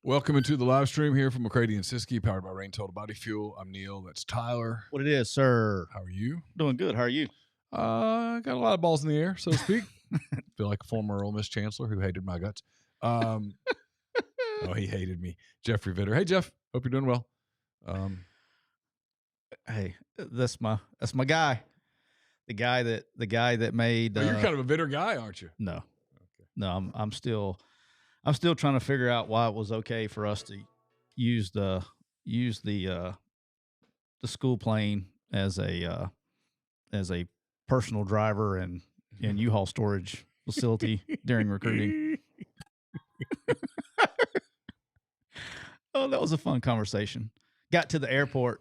Welcome into the live stream here from McCready and Siskey, powered by Rain Total Body Fuel. I'm Neal. That's Tyler. What it is, sir? How are you? Doing good. How are you? Got a lot of balls in the air, so to speak. Feel like a former Ole Miss chancellor who hated my guts. Oh, he hated me. Jeffrey Vitter. Hey, Jeff. Hope you're doing well. Hey, that's my guy. The guy that made. Well, you're kind of a Vitter guy, aren't you? No, okay. No. I'm still trying to figure out why it was okay for us to use the school plane as a personal driver and U-Haul storage facility during recruiting. Oh, that was a fun conversation. Got to the airport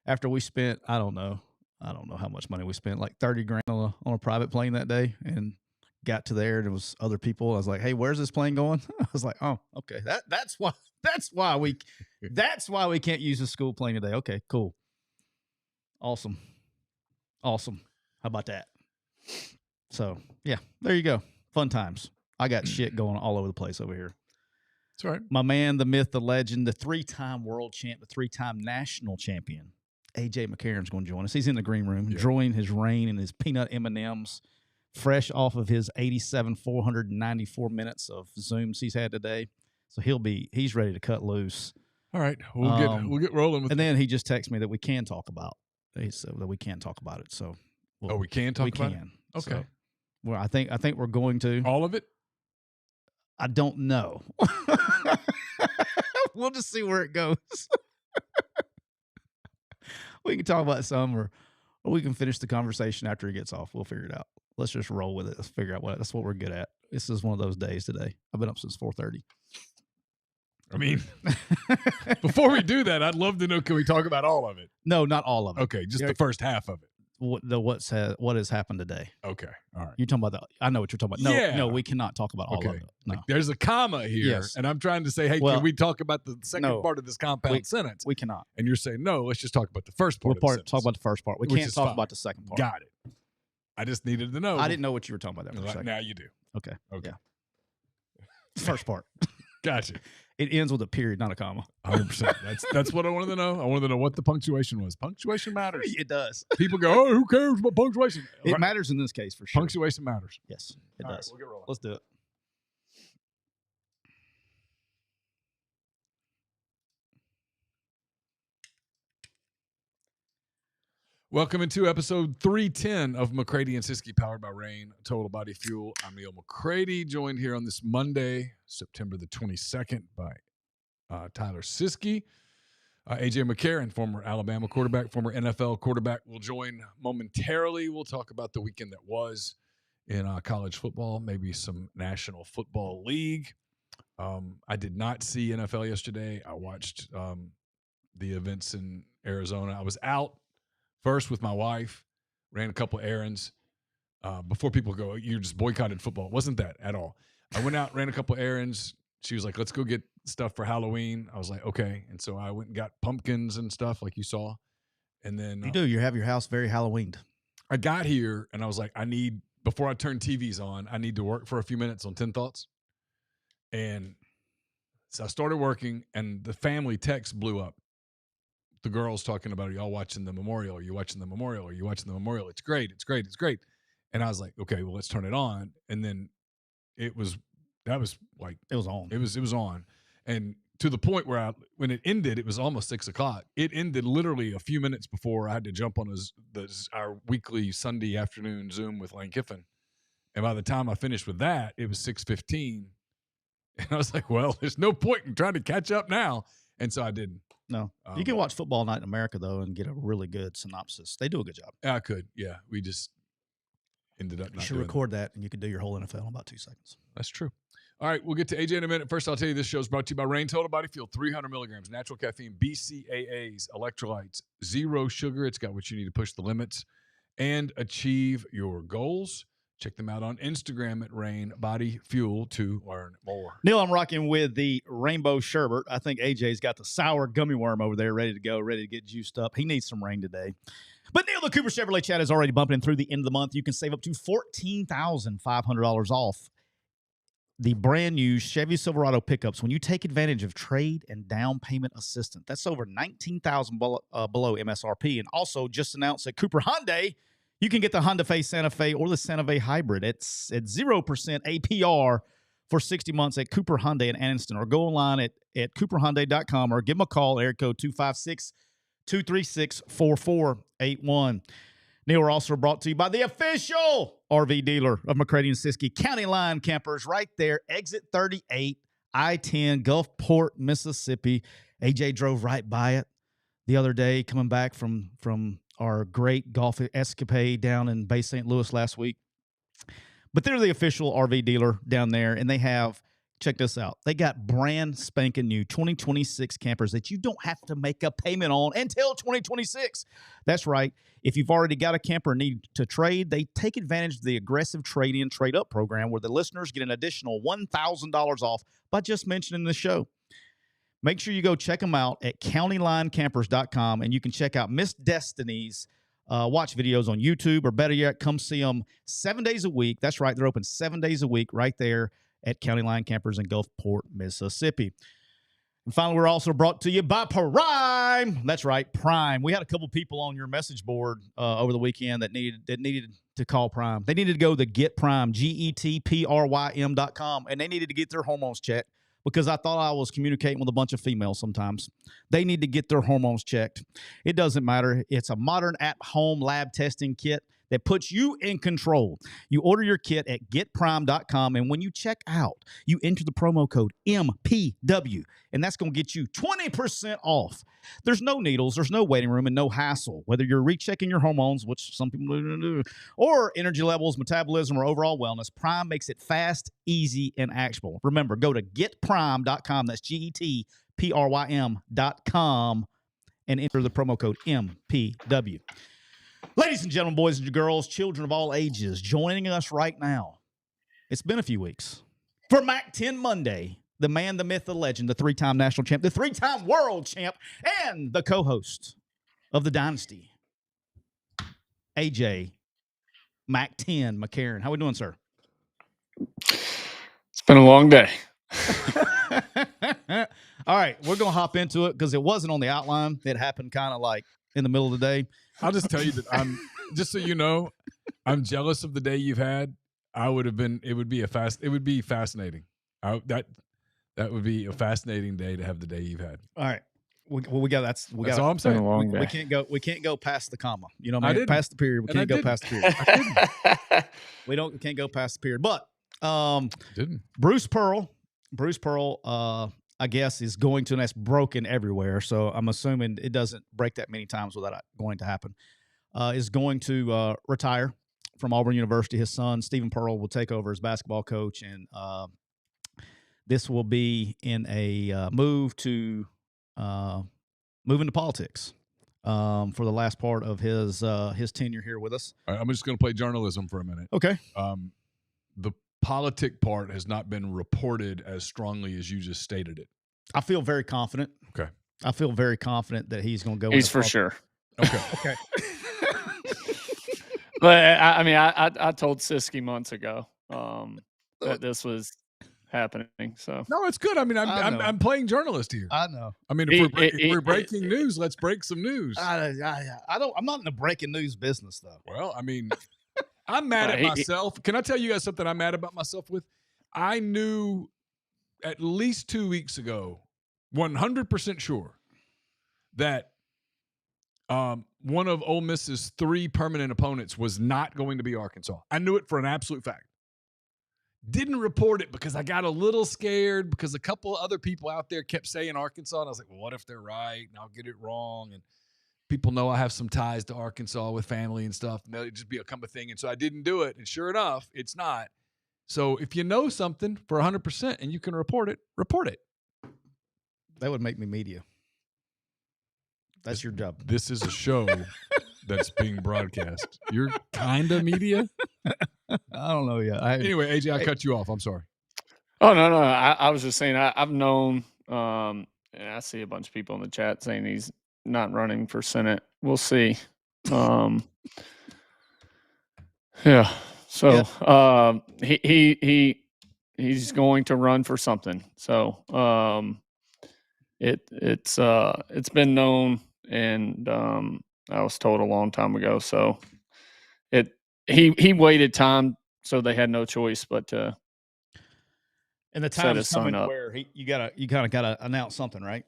after we spent, I don't know how much money we spent, like $30,000 on a private plane that day, and got to there and there was other people. I was like, "Hey, where's this plane going?" I was like, "Oh, okay. That's why we can't use the school plane today." Okay, cool. Awesome. How about that? So, yeah, there you go. Fun times. I got shit going all over the place over here. That's right. My man, the myth, the legend, the three-time world champ, the three-time national champion, AJ McCarron's going to join us. He's in the green room, enjoying his rain and his peanut M&Ms, fresh off of his 494 minutes of Zooms he's had today. So he's ready to cut loose. All right, we'll get rolling with it. And then he just texted me that we can talk about. He said that we can talk about it. So we can talk about it. Okay. So, well, I think we're going to all of it. I don't know. We'll just see where it goes. We can talk about some, or we can finish the conversation after he gets off. We'll figure it out. Let's just roll with it. Let's figure out that's what we're good at. This is one of those days today. I've been up since 4:30. I mean, before we do that, I'd love to know, can we talk about all of it? No, not all of it. Okay, just the first half of it. What has happened today? Okay, all right. You're talking about I know what you're talking about. No, we cannot talk about all of it. No. Like, there's a comma here, and I'm trying to say, hey, can we talk about the second part of this compound sentence? We cannot. And you're saying, no, let's just talk about the first part. Talk about the first part. We can't talk about the second part. Got it. I just needed to know. I didn't know what you were talking about there for a second. Now you do. Okay. Yeah. First part. Gotcha. It ends with a period, not a comma. 100%. That's what I wanted to know. I wanted to know what the punctuation was. Punctuation matters. It does. People go, oh, who cares about punctuation? It matters in this case for sure. Punctuation matters. Yes, it does. Right, we'll get rolling. Let's do it. Welcome into episode 310 of McCready and Siskey, powered by Rain Total Body Fuel. I'm Neal McCready, joined here on this Monday, September the 22nd, by Tyler Siskey. AJ McCarron, former Alabama quarterback, former NFL quarterback, will join momentarily. We'll talk about the weekend that was in college football, maybe some National Football League. I did not see NFL yesterday. I watched the events in Arizona. I was out first with my wife, ran a couple errands. Before people go, you just boycotted football. It wasn't that at all. I went out, ran a couple errands. She was like, let's go get stuff for Halloween. I was like, okay. And so I went and got pumpkins and stuff like you saw. And then you have your house very Halloweened. I got here and I was like, before I turn TVs on, I need to work for a few minutes on 10 Thoughts. And so I started working and the family text blew up. The girls talking about, are y'all watching the memorial? Are you watching the memorial? Are you watching the memorial? It's great. It's great. It's great. And I was like, okay, well, let's turn it on. And then it was on. It was on. And to the point where when it ended, it was almost 6:00. It ended literally a few minutes before I had to jump on our weekly Sunday afternoon Zoom with Lane Kiffin. And by the time I finished with that, it was 6:15. And I was like, well, there's no point in trying to catch up now. And so I didn't. No. You can watch Football Night in America, though, and get a really good synopsis. They do a good job. I could. Yeah. We just ended up not doing You should record that, and you could do your whole NFL in about 2 seconds. That's true. All right. We'll get to AJ in a minute. First, I'll tell you this show is brought to you by Rain Total Body Fuel. 300 milligrams, natural caffeine, BCAAs, electrolytes, zero sugar. It's got what you need to push the limits and achieve your goals. Check them out on Instagram at Rain Body Fuel to learn more. Neal, I'm rocking with the rainbow sherbet. I think AJ's got the sour gummy worm over there ready to go, ready to get juiced up. He needs some rain today. But Neal, the Cooper Chevrolet chat is already bumping through the end of the month. You can save up to $14,500 off the brand new Chevy Silverado pickups when you take advantage of trade and down payment assistance. That's over $19,000 below MSRP. And also just announced at Cooper Hyundai, you can get the Honda Fe Santa Fe or the Santa Fe Hybrid. It's at 0% APR for 60 months at Cooper Hyundai in Anniston, or go online at cooperhyundai.com or give them a call, area code 256-236-4481. Neal, we're also brought to you by the official RV dealer of McCready and Siskey, County Line Campers, right there, exit 38, I-10, Gulfport, Mississippi. AJ drove right by it the other day, coming back from our great golf escapade down in Bay St. Louis last week. But they're the official RV dealer down there, and they have, check this out, they got brand spanking new 2026 campers that you don't have to make a payment on until 2026. That's right. If you've already got a camper and need to trade, they take advantage of the aggressive trade-in, trade-up program where the listeners get an additional $1,000 off by just mentioning the show. Make sure you go check them out at countylinecampers.com, and you can check out Miss Destiny's watch videos on YouTube, or better yet, come see them 7 days a week. That's right. They're open 7 days a week right there at County Line Campers in Gulfport, Mississippi. And finally, we're also brought to you by Prime. That's right, Prime. We had a couple people on your message board over the weekend that needed to call Prime. They needed to go to Get Prime, GETPRYM.com, and they needed to get their hormones checked, because I thought I was communicating with a bunch of females sometimes. They need to get their hormones checked. It doesn't matter. It's a modern at-home lab testing kit that puts you in control. You order your kit at getprime.com, and when you check out, you enter the promo code MPW, and that's going to get you 20% off. There's no needles, there's no waiting room, and no hassle. Whether you're rechecking your hormones, which some people do, or energy levels, metabolism, or overall wellness, Prime makes it fast, easy, and actionable. Remember, go to getprime.com, that's GETPRYM.com, and enter the promo code MPW. Ladies and gentlemen, boys and girls, children of all ages, joining us right now. It's been a few weeks. For Mac 10 Monday, the man, the myth, the legend, the three-time national champ, the three-time world champ, and the co-host of the Dynasty, AJ Mac 10 McCarron. How we doing, sir? It's been a long day. All right, we're going to hop into it because it wasn't on the outline. It happened kind of like in the middle of the day. I'll just tell you that just so you know, I'm jealous of the day you've had. It would be fascinating. That would be a fascinating day to have the day you've had. All right. That's all I'm saying. We can't go past the comma. You know, man, past the period. We can't go past the period. We can't go past the period. But Bruce Pearl, I guess, is going to, and that's broken everywhere. So I'm assuming it doesn't break that many times without it going to happen. Is going to retire from Auburn University. His son, Stephen Pearl, will take over as basketball coach, and this will be in a move into politics for the last part of his tenure here with us. All right, I'm just going to play journalism for a minute. Okay. The politic part has not been reported as strongly as you just stated it. I feel very confident. Okay. I feel very confident that he's going to go. He's for sure. Okay. Okay. But I told Siskey months ago that this was happening. So no, it's good. I mean, I'm playing journalist here. I know. I mean, if we're breaking news, let's break some news. I'm not in the breaking news business though. Well, I mean, I'm mad at myself. Can I tell you guys something I'm mad about myself with? I knew at least 2 weeks ago, 100% sure, that one of Ole Miss's 3 permanent opponents was not going to be Arkansas. I knew it for an absolute fact. Didn't report it because I got a little scared because a couple other people out there kept saying Arkansas, and I was like, well, what if they're right and I'll get it wrong? And people know I have some ties to Arkansas with family and stuff, and it'd just become a thing. And so I didn't do it, and sure enough, it's not. So if you know something for 100% and you can report it, report it. That would make me media. That's your job. This is a show that's being broadcast. You're kind of media? I don't know yet. Anyway, AJ, I cut you off. I'm sorry. Oh, no. I was just saying I've known, and I see a bunch of people in the chat saying he's not running for Senate. We'll see. Yeah. So he he's going to run for something. So it's been known, and I was told a long time ago. So he waited time, so they had no choice but to. And the set time his is coming son up. where you kind of gotta announce something, right?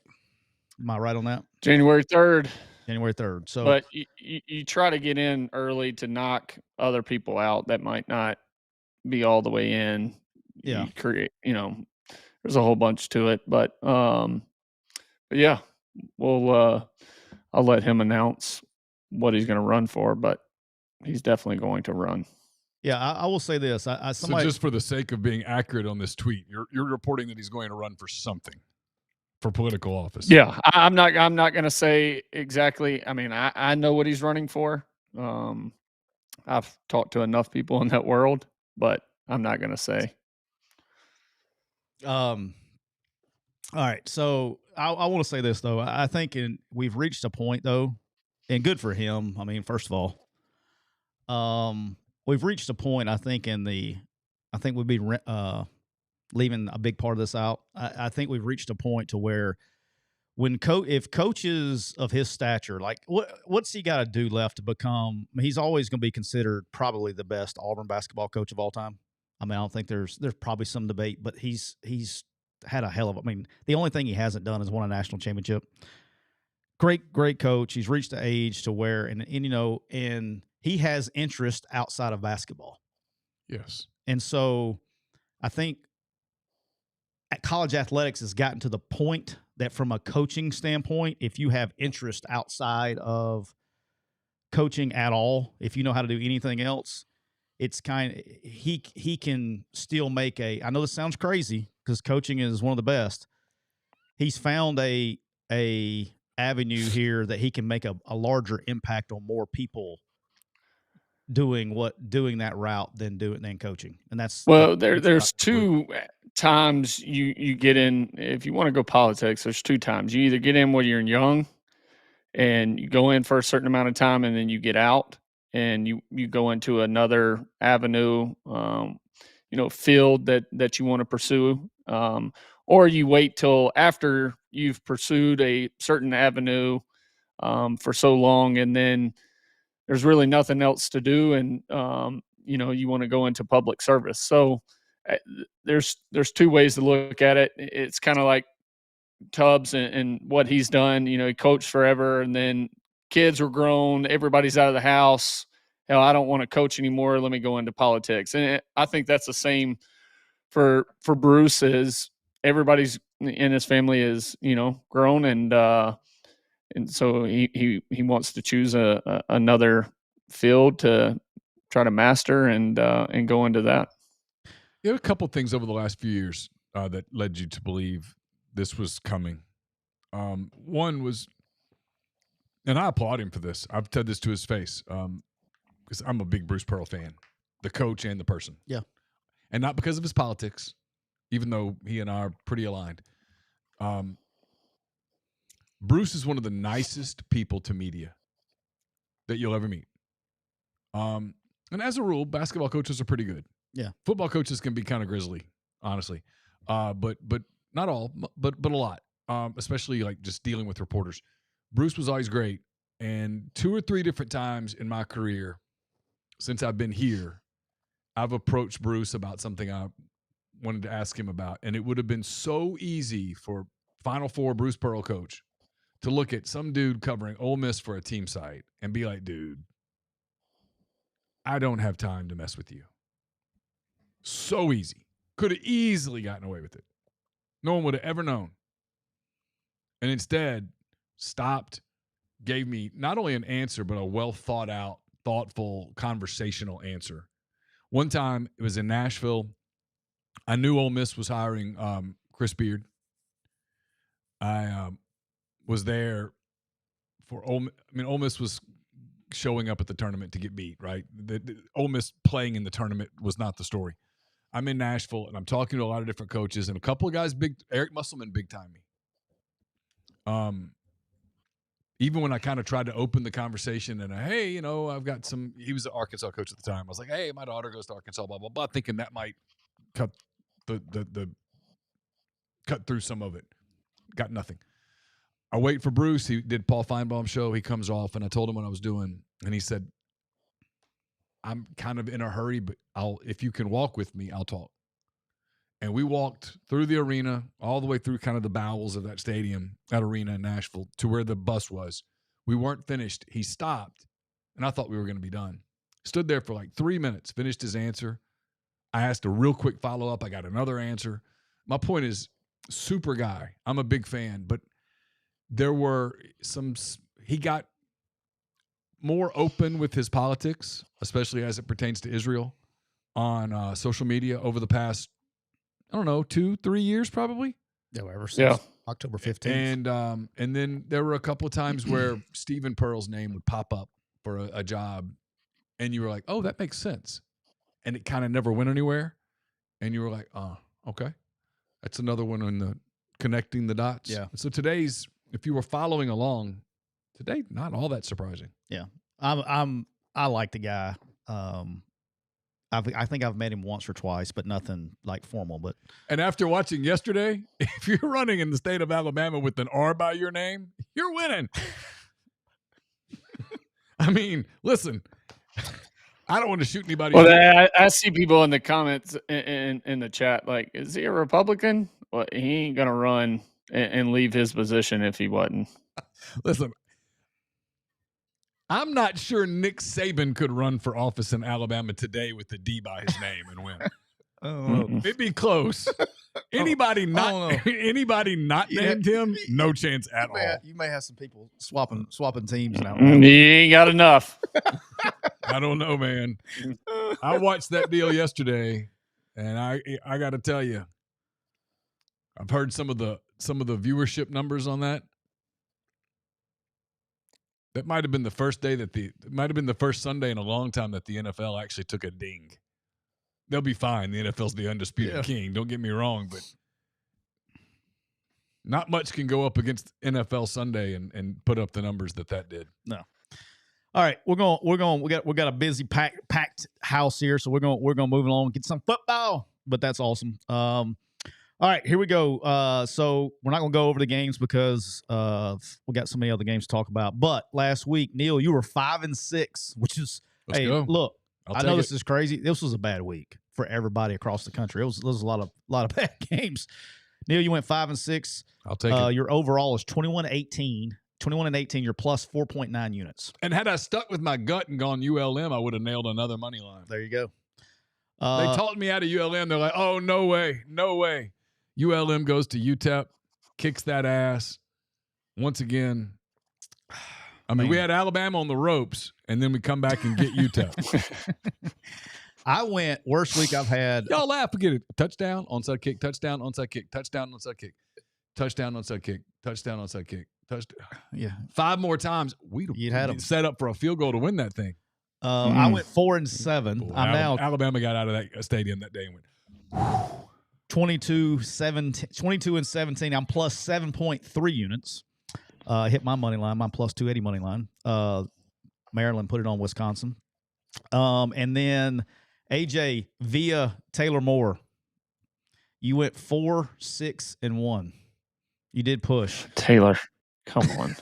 Am I right on that? January 3rd. January 3rd. So, But you try to get in early to knock other people out that might not be all the way in. Yeah. You create, there's a whole bunch to it, but yeah, we'll I'll let him announce what he's going to run for, but he's definitely going to run. Yeah, I will say this. So just for the sake of being accurate on this tweet, you're reporting that he's going to run for something, for political office. Yeah, I'm not going to say exactly. I mean, I know what he's running for. I've talked to enough people in that world, but I'm not going to say. All right. So I want to say this though. I think we've reached a point though, and good for him. I mean, first of all, we've reached a point. I think we'd be leaving a big part of this out. I think we've reached a point to where if coaches of his stature, like what's he got to do left to become? I mean, he's always going to be considered probably the best Auburn basketball coach of all time. I mean, I don't think there's probably some debate, but he's had a hell of. I mean, the only thing he hasn't done is won a national championship. Great coach. He's reached the age to where, and he has interest outside of basketball. Yes. And so I think college athletics has gotten to the point that from a coaching standpoint, if you have interest outside of coaching at all, if you know how to do anything else, it's he can still make I know this sounds crazy because coaching is one of the best. He's found a avenue here that he can make a larger impact on more people doing that route than coaching. And that's there's two times you get in. If you want to go politics, there's two times. You either get in when you're young and you go in for a certain amount of time and then you get out and you go into another avenue, field that you want to pursue, or you wait till after you've pursued a certain avenue for so long, and then there's really nothing else to do, and you want to go into public service. So there's two ways to look at it. It's kind of like Tubbs and what he's done. He coached forever, and then kids were grown, everybody's out of the house. Hell, I don't want to coach anymore. Let me go into politics. And I think that's the same for Bruce. Is everybody's in his family is grown, and so he wants to choose another field to try to master and go into that. You have a couple things over the last few years that led you to believe this was coming. One was, and I applaud him for this. I've said this to his face because I'm a big Bruce Pearl fan, the coach and the person. Yeah. And not because of his politics, even though he and I are pretty aligned. Bruce is one of the nicest people to media that you'll ever meet. And as a rule, basketball coaches are pretty good. Yeah. Football coaches can be kind of grizzly, honestly. But not all, but a lot. Especially like just dealing with reporters. Bruce was always great. And 2 or 3 different times in my career, since I've been here, I've approached Bruce about something I wanted to ask him about. And it would have been so easy for Final Four Bruce Pearl coach to look at some dude covering Ole Miss for a team site and be like, dude, I don't have time to mess with you. So easy. Could have easily gotten away with it. No one would have ever known. And instead, stopped, gave me not only an answer, but a well thought out, thoughtful, conversational answer. One time, it was in Nashville. I knew Ole Miss was hiring Chris Beard. I was there for Ole Miss was showing up at the tournament to get beat, right? The Ole Miss playing in the tournament was not the story. I'm in Nashville, and I'm talking to a lot of different coaches, and a couple of guys, Eric Musselman big time me. Even when I kind of tried to open the conversation and, hey, I've got he was the Arkansas coach at the time. I was like, hey, my daughter goes to Arkansas, blah, blah, blah, thinking that might cut the cut through some of it. Got nothing. I wait for Bruce. He did Paul Feinbaum's show. He comes off, and I told him what I was doing, and he said, I'm kind of in a hurry, but if you can walk with me, I'll talk. And we walked through the arena, all the way through kind of the bowels of that stadium, that arena in Nashville, to where the bus was. We weren't finished. He stopped, and I thought we were going to be done. Stood there for like 3 minutes, finished his answer. I asked a real quick follow-up. I got another answer. My point is, super guy. I'm a big fan, but there were he got more open with his politics, especially as it pertains to Israel, on social media over the past, 2-3 years probably. Yeah, ever since October 15th. And then there were a couple of times where Stephen Pearl's name would pop up for a job, and you were like, oh, that makes sense. And it kind of never went anywhere. And you were like, oh, okay. That's another one on the connecting the dots. Yeah. So today's, if you were following along, today, not all that surprising. Yeah. I like the guy. I think I've met him once or twice, but nothing like formal. And after watching yesterday, if you're running in the state of Alabama with an R by your name, you're winning. I mean, listen, I don't want to shoot anybody. Well, I see people in the comments in the chat like, is he a Republican? Well, he ain't going to run and leave his position if he wasn't. Listen, I'm not sure Nick Saban could run for office in Alabama today with the D by his name and win. It'd be close. Anybody not named him, no chance at all. You may have some people swapping teams now. He ain't got enough. I don't know, man. I watched that deal yesterday, and I got to tell you, I've heard some of the viewership numbers on that. That might have been the first day it might have been the first Sunday in a long time that the NFL actually took a ding. They'll be fine. The NFL's the undisputed king. Don't get me wrong, but not much can go up against NFL Sunday and put up the numbers that did. No. All right, we got a busy packed house here, so we're gonna move along and get some football. But that's awesome. All right, here we go. So we're not going to go over the games because we got so many other games to talk about. But last week, Neal, you were 5-6, which is look. I know this is crazy. This was a bad week for everybody across the country. It was a lot of bad games. Neal, you went 5-6. I'll take it. Your overall is 21-18. 21-18. You're plus 4.9 units. And had I stuck with my gut and gone ULM, I would have nailed another money line. There you go. They talked me out of ULM. They're like, oh, no way. ULM goes to UTEP, kicks that ass. Once again, I mean, we had Alabama on the ropes, and then we come back and get UTEP. I went worst week I've had. Y'all laugh, forget it. Touchdown, onside kick, touchdown, onside kick, touchdown, onside kick, touchdown, onside kick, touchdown, onside kick, touchdown. Yeah, 5 more times. You'd had them set up for a field goal to win that thing. I went 4-7. I'm now Alabama got out of that stadium that day and went 22-17. I'm plus 7.3 units. Hit my money line, my plus 280 money line. Maryland put it on Wisconsin. And then AJ via Taylor Moore. You went 4-6-1. You did push. Taylor, come on.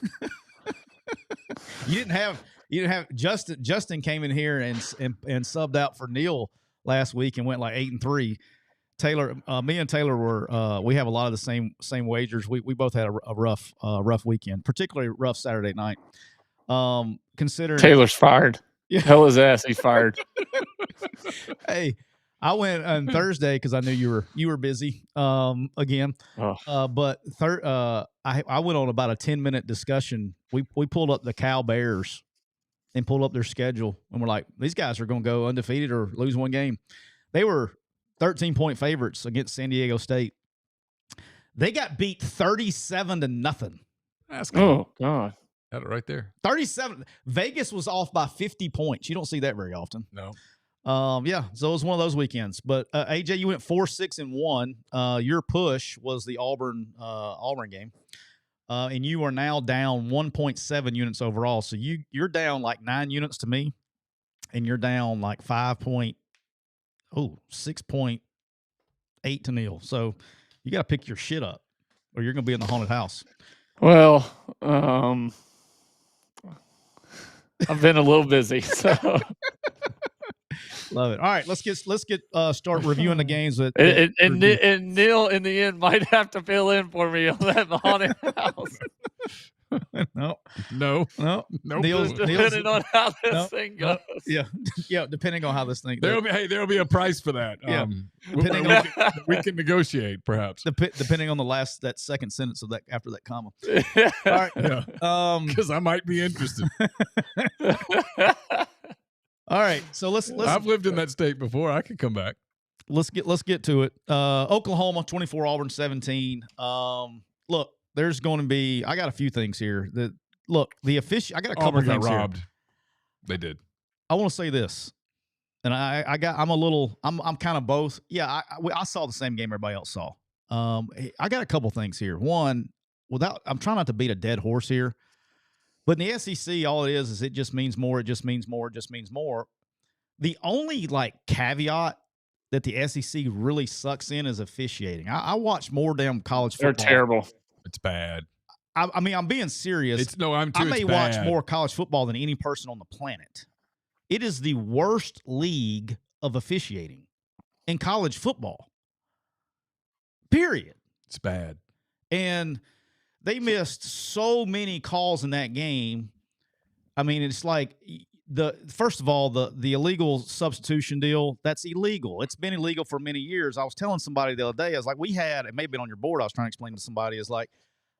You didn't have Justin. Justin came in here and subbed out for Neal last week and went like 8-3. Taylor, me and Taylor were we have a lot of the same wagers. We both had a rough weekend, particularly rough Saturday night. Considering Taylor's fired. Yeah. Hell his ass, he's fired. Hey, I went on Thursday because I knew you were busy again. But I went on about a 10-minute discussion. We pulled up the Cal Bears and pulled up their schedule, and we're like, these guys are going to go undefeated or lose one game. They were 13-point favorites against San Diego State. They got beat 37-0. That's cool. Oh God, had it right there. 37. Vegas was off by 50 points. You don't see that very often. No. Yeah. So it was one of those weekends. But AJ, you went 4-6-1. Your push was the Auburn game, and you are now down 1.7 units overall. So you're down like 9 units to me, and you're down like 6.8 8 to Neal. So you got to pick your shit up, or you're going to be in the haunted house. Well, I've been a little busy, so Love it. All right, let's get start reviewing the games. and Neal in the end might have to fill in for me on that haunted house. No. Neal's depending on how this thing goes. Yeah, depending on how this thing. There'll be a price for that. Yeah. We can negotiate, perhaps. Depending on that second sentence of that after that comma. All right. Yeah. Because I might be interested. All right. So let's. I've lived in that state before. I could come back. Let's get to it. Oklahoma 24, Auburn 17. Look, there's going to be. I got a few things here. The official. I got a couple Auburn things got robbed. here. They did. I want to say this, and I'm kind of both. Yeah, I saw the same game everybody else saw. I got a couple things here. One, I'm trying not to beat a dead horse here, but in the SEC, all it is it just means more. It just means more. It just means more. The only caveat that the SEC really sucks in is officiating. I watch more damn college football. They're terrible. It's bad. I mean, I'm being serious. I may watch more college football than any person on the planet. It is the worst league of officiating in college football. Period. It's bad. And they missed so many calls in that game. I mean, it's like first of all, the illegal substitution deal, that's illegal. It's been illegal for many years. I was telling somebody the other day, I was like, it may have been on your board. I was trying to explain to somebody, is like,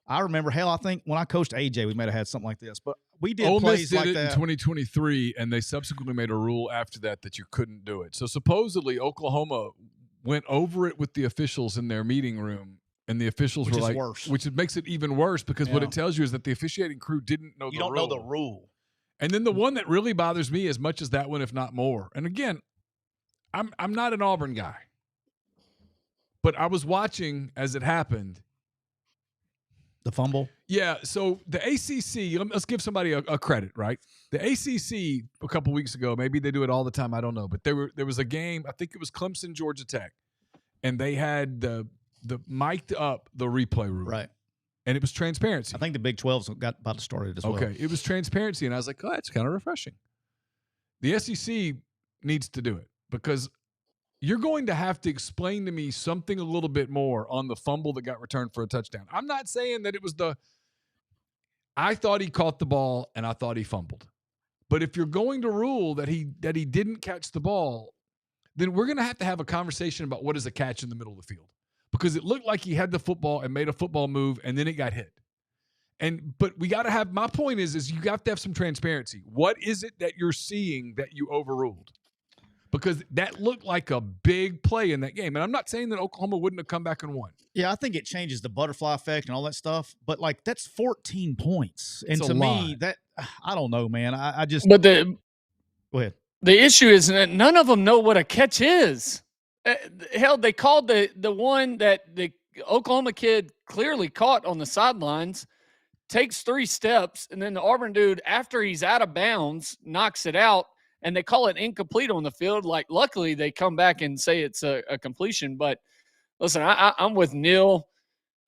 I remember, I think when I coached AJ, we might have had something like this, but we did Ole plays Miss did like it that in 2023, and they subsequently made a rule after that you couldn't do it. So supposedly Oklahoma went over it with the officials in their meeting room, and the officials were like, worse. which makes it even worse because what it tells you is that the officiating crew didn't know the rule. You don't know the rule. And then the one that really bothers me as much as that one, if not more. And again, I'm not an Auburn guy, but I was watching as it happened. The fumble? Yeah, so the ACC, let's give somebody a credit, right? The ACC a couple weeks ago, maybe they do it all the time, I don't know, but there was a game, I think it was Clemson, Georgia Tech, and they had the mic'd up the replay room. Right. And it was transparency. I think the Big 12's got about to start it as well. Okay, it was transparency, and I was like, oh, that's kind of refreshing. The SEC needs to do it because you're going to have to explain to me something a little bit more on the fumble that got returned for a touchdown. I'm not saying that it was I thought he caught the ball and I thought he fumbled. But if you're going to rule that he didn't catch the ball, then we're going to have a conversation about what is a catch in the middle of the field. Because it looked like he had the football and made a football move and then it got hit. But we got to have, my point is you have to have some transparency. What is it that you're seeing that you overruled? Because that looked like a big play in that game. And I'm not saying that Oklahoma wouldn't have come back and won. Yeah, I think it changes the butterfly effect and all that stuff. But, that's 14 points. And to me, that – I don't know, man. I just – But go ahead. The issue is that none of them know what a catch is. Hell, they called the one that the Oklahoma kid clearly caught on the sidelines, takes 3 steps, and then the Auburn dude, after he's out of bounds, knocks it out. And they call it incomplete on the field. Luckily, they come back and say it's a completion. But listen, I'm with Neal.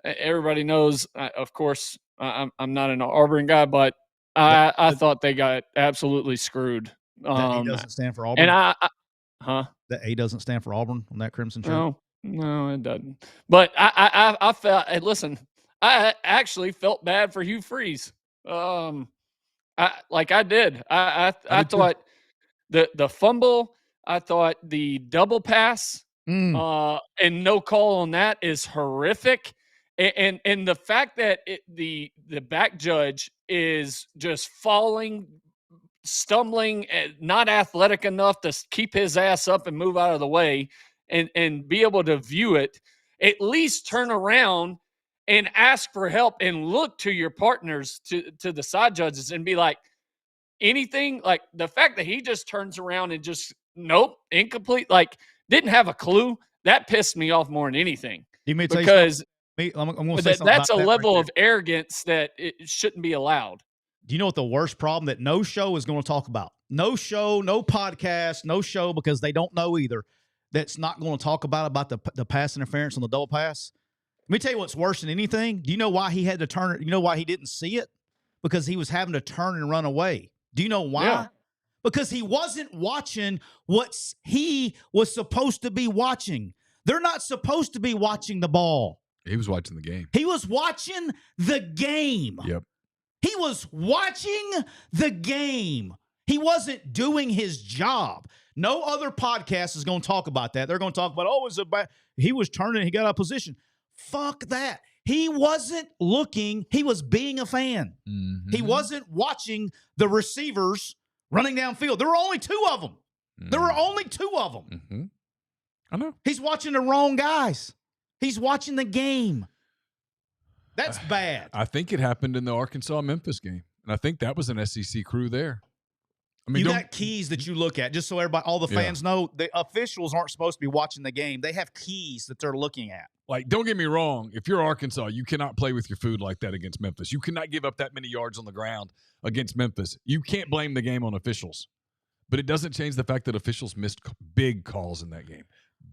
Everybody knows, of course, I'm not an Auburn guy, but I thought they got absolutely screwed. That A doesn't stand for Auburn. And That A doesn't stand for Auburn on that crimson shirt. No, it doesn't. But I felt. Listen, I actually felt bad for Hugh Freeze. I did. I thought. The fumble, I thought the double pass and no call on that is horrific. And the fact that the back judge is just falling, stumbling, not athletic enough to keep his ass up and move out of the way and be able to view it, at least turn around and ask for help and look to your partners, to the side judges and be like, anything, the fact that he just turns around and just nope, incomplete, didn't have a clue, that pissed me off more than anything. Because that's a level of arrogance that it shouldn't be allowed. Do you know what the worst problem that no show is going to talk about? No show, no podcast, no show, because they don't know either. that's not going to talk about the pass interference on the double pass? Let me tell you what's worse than anything. Do you know why he had to turn it? You know why he didn't see it? Because he was having to turn and run away. Do you know why? Yeah. Because he wasn't watching what he was supposed to be watching. They're not supposed to be watching the ball. He was watching the game. He was watching the game. Yep. He was watching the game. He wasn't doing his job. No other podcast is going to talk about that. They're going to talk about, he was turning, he got out of position. Fuck that. He wasn't looking. He was being a fan. Mm-hmm. He wasn't watching the receivers running downfield. There were only two of them. There were only two of them. Mm-hmm. I know. He's watching the wrong guys. He's watching the game. That's bad. I think it happened in the Arkansas-Memphis game, and I think that was an SEC crew there. I mean, you got keys that you look at, just so everybody, all the fans know. The officials aren't supposed to be watching the game. They have keys that they're looking at. Like, don't get me wrong. If you're Arkansas, you cannot play with your food like that against Memphis. You cannot give up that many yards on the ground against Memphis. You can't blame the game on officials. But it doesn't change the fact that officials missed big calls in that game.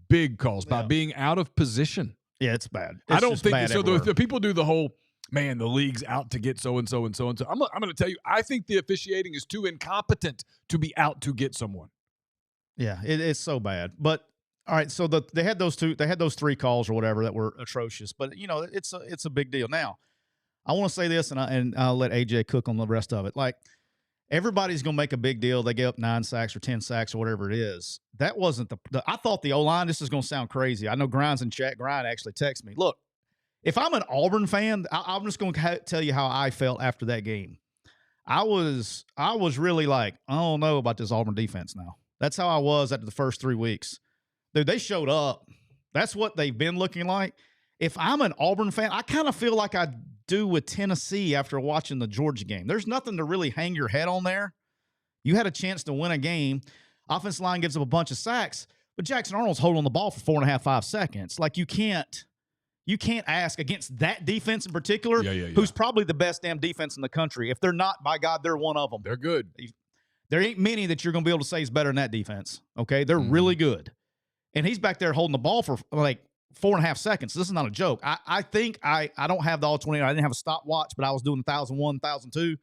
Big calls by being out of position. Yeah, it's bad. I don't think so. The people do the whole, man, the league's out to get so-and-so and so-and-so. I'm going to tell you, I think the officiating is too incompetent to be out to get someone. Yeah, it's so bad. But all right, so they had those three calls or whatever that were atrocious. But you know, it's a big deal. Now, I want to say this, and I'll let AJ cook on the rest of it. Like, everybody's going to make a big deal. They get up 9 sacks or 10 sacks or whatever it is. That wasn't I thought the O-line, this is going to sound crazy. I know Grind's in chat. Grind actually texted me. Look, if I'm an Auburn fan, I'm just going to tell you how I felt after that game. I was really like, I don't know about this Auburn defense now. That's how I was after the first 3 weeks. Dude, they showed up. That's what they've been looking like. If I'm an Auburn fan, I kind of feel like I do with Tennessee after watching the Georgia game. There's nothing to really hang your head on there. You had a chance to win a game. Offensive line gives up a bunch of sacks, but Jackson Arnold's holding the ball for 4.5, 5 seconds. Like, you can't ask against that defense in particular, who's probably the best damn defense in the country. If they're not, by God, they're one of them. They're good. There ain't many that you're going to be able to say is better than that defense. Okay, they're really good. And he's back there holding the ball for like 4.5 seconds. This is not a joke. I think I don't have the all 20. I didn't have a stopwatch, but I was doing 1,001, 1,002.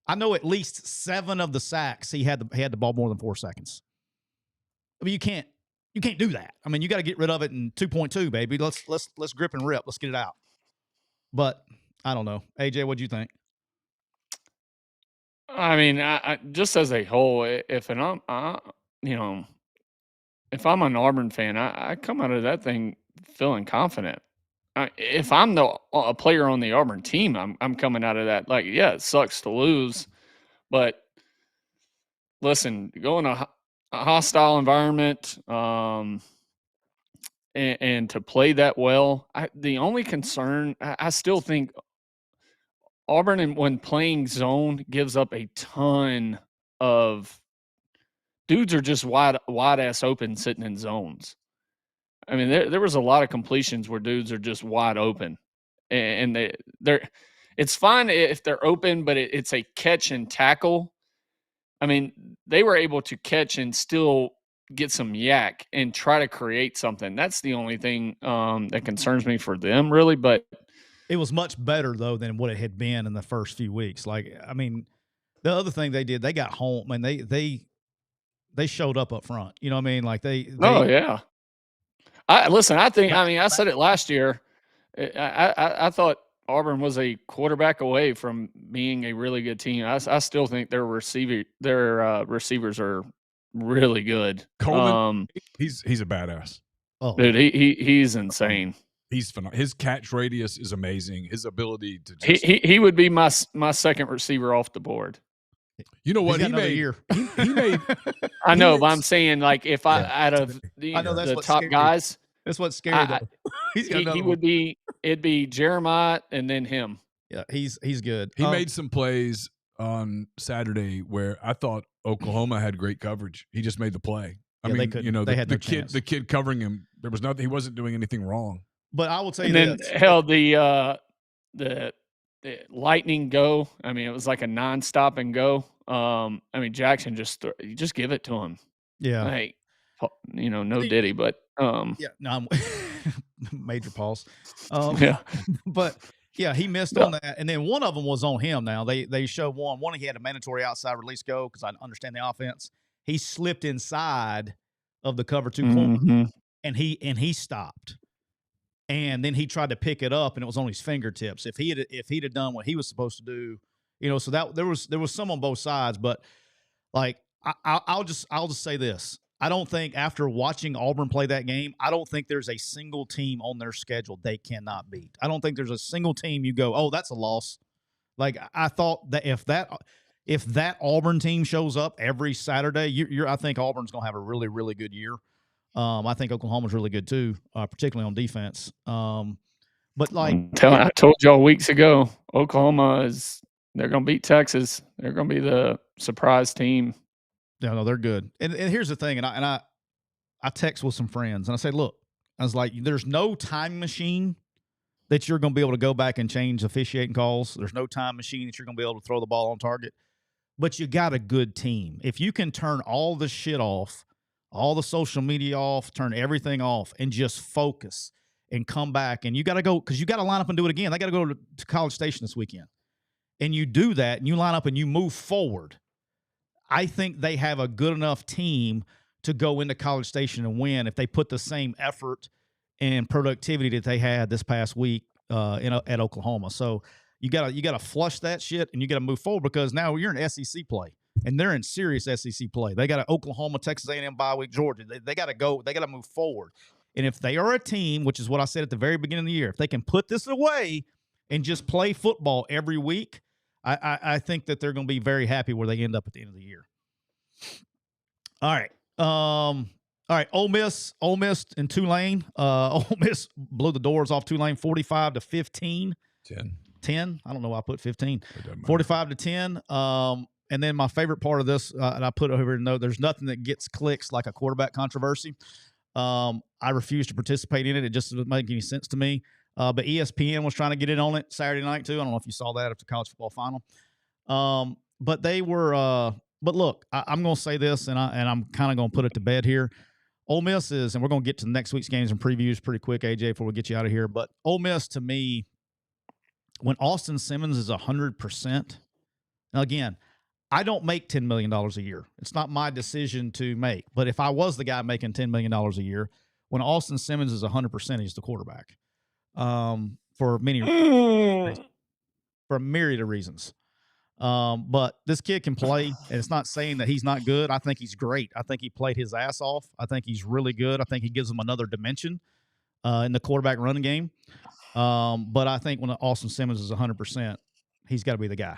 I know at least 7 of the sacks he had the ball more than 4 seconds. I mean, you can't do that. I mean, you got to get rid of it in 2.2, baby. Let's grip and rip. Let's get it out. But I don't know. AJ, what'd you think? I mean, I just as a whole, if I'm an Auburn fan, I come out of that thing feeling confident. If I'm a player on the Auburn team, I'm coming out of that like, yeah, it sucks to lose, but listen, go in a hostile environment, and to play that well. The only concern, I still think Auburn, when playing zone, gives up a ton of dudes are just wide ass open sitting in zones. I mean, there was a lot of completions where dudes are just wide open, and they're it's fine if they're open, but it's a catch and tackle. I mean, they were able to catch and still get some yak and try to create something. That's the only thing that concerns me for them, really. But it was much better though than what it had been in the first few weeks. Like, I mean, the other thing they did, they got home and they showed up front. You know what I mean? Like they oh yeah. I said it last year. I thought Auburn was a quarterback away from being a really good team. I still think their receivers are really good. Coleman, he's a badass. Oh, dude, he's insane. He's phenomenal. His catch radius is amazing. His ability to just he would be my second receiver off the board. You know what? He made. He made. I know, but I'm saying like if out of the top guys, that's what's scary though. he would be. It'd be Jeremiah and then him. Yeah, he's good. He made some plays on Saturday where I thought Oklahoma had great coverage. He just made the play. I mean, the kid covering him. There was nothing. He wasn't doing anything wrong. But I will tell you then held the lightning go. I mean, it was like a non-stop and go. I mean, Jackson just give it to him. Yeah. Like, No Diddy, but Yeah, no, I'm major pause. yeah. But yeah, he missed on that, and then one of them was on him. Now they show one he had a mandatory outside release go because I understand the offense. He slipped inside of the cover 2 corner, Mhm. and he stopped, and then he tried to pick it up, and it was on his fingertips. If he'd have done what he was supposed to do, so that there was some on both sides, but like I'll just say this. I don't think after watching Auburn play that game, I don't think there's a single team on their schedule they cannot beat. I don't think there's a single team you go, oh, that's a loss. Like I thought that if that Auburn team shows up every Saturday, I think Auburn's going to have a really, really good year. I think Oklahoma's really good too, particularly on defense. But like I told y'all weeks ago, Oklahoma they're going to beat Texas. They're going to be the surprise team. No, they're good. And here's the thing, and I text with some friends, and I say, look, I was like, there's no time machine that you're going to be able to go back and change officiating calls. There's no time machine that you're going to be able to throw the ball on target. But you got a good team. If you can turn all the shit off, all the social media off, turn everything off, and just focus and come back, and you got to go because you got to line up and do it again. They got to go to College Station this weekend. And you do that, and you line up and you move forward. I think they have a good enough team to go into College Station and win if they put the same effort and productivity that they had this past week at Oklahoma. So you gotta flush that shit and you gotta move forward because now you're in SEC play and they're in serious SEC play. They got Oklahoma, Texas A&M bye week, Georgia. They got to go. They got to move forward. And if they are a team, which is what I said at the very beginning of the year, if they can put this away and just play football every week, I think that they're going to be very happy where they end up at the end of the year. All right. All right. Ole Miss and Tulane. Ole Miss blew the doors off Tulane 45-15. 10. I don't know why I put 15. 45-10. And then my favorite part of this, and I put over here to note, there's nothing that gets clicks like a quarterback controversy. I refuse to participate in it. It just doesn't make any sense to me. But ESPN was trying to get in on it Saturday night, too. I don't know if you saw that after the college football final. But they were but look, I'm going to say this, and I'm kind of going to put it to bed here. Ole Miss is, and we're going to get to next week's games and previews pretty quick, AJ, before we get you out of here. But Ole Miss, to me, when Austin Simmons is 100%, now again, I don't make $10 million a year. It's not my decision to make. But if I was the guy making $10 million a year, when Austin Simmons is 100%, he's the quarterback. For many reasons, for a myriad of reasons. But this kid can play, and it's not saying that he's not good. I think he's great. I think he played his ass off. I think he's really good. I think he gives them another dimension in the quarterback running game. But I think when Austin Simmons is 100%, he's got to be the guy.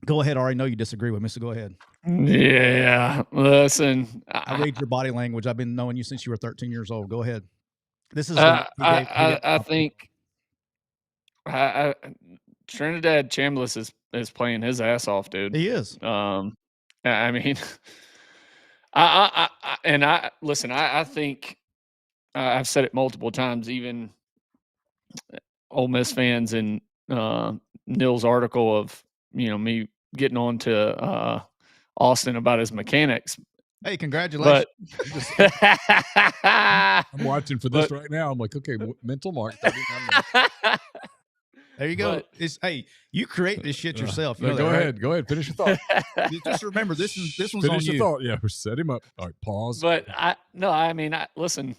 Go ahead. I already know you disagree with me, so go ahead. Yeah, listen. I read your body language. I've been knowing you since you were 13 years old. Go ahead. This is. I think Trinidad Chambliss is playing his ass off, dude. He is. I mean, listen. I think I've said it multiple times. Even Ole Miss fans and Neal's article of me getting on to Austin about his mechanics. Hey, congratulations. I'm watching for this right now. I'm like, okay, mental mark. There you go. Hey, you create this shit yourself. You know go ahead. Go ahead. Finish your thought. Just remember, this one's Finish on your you. Thought. Yeah, set him up. All right, pause. But listen.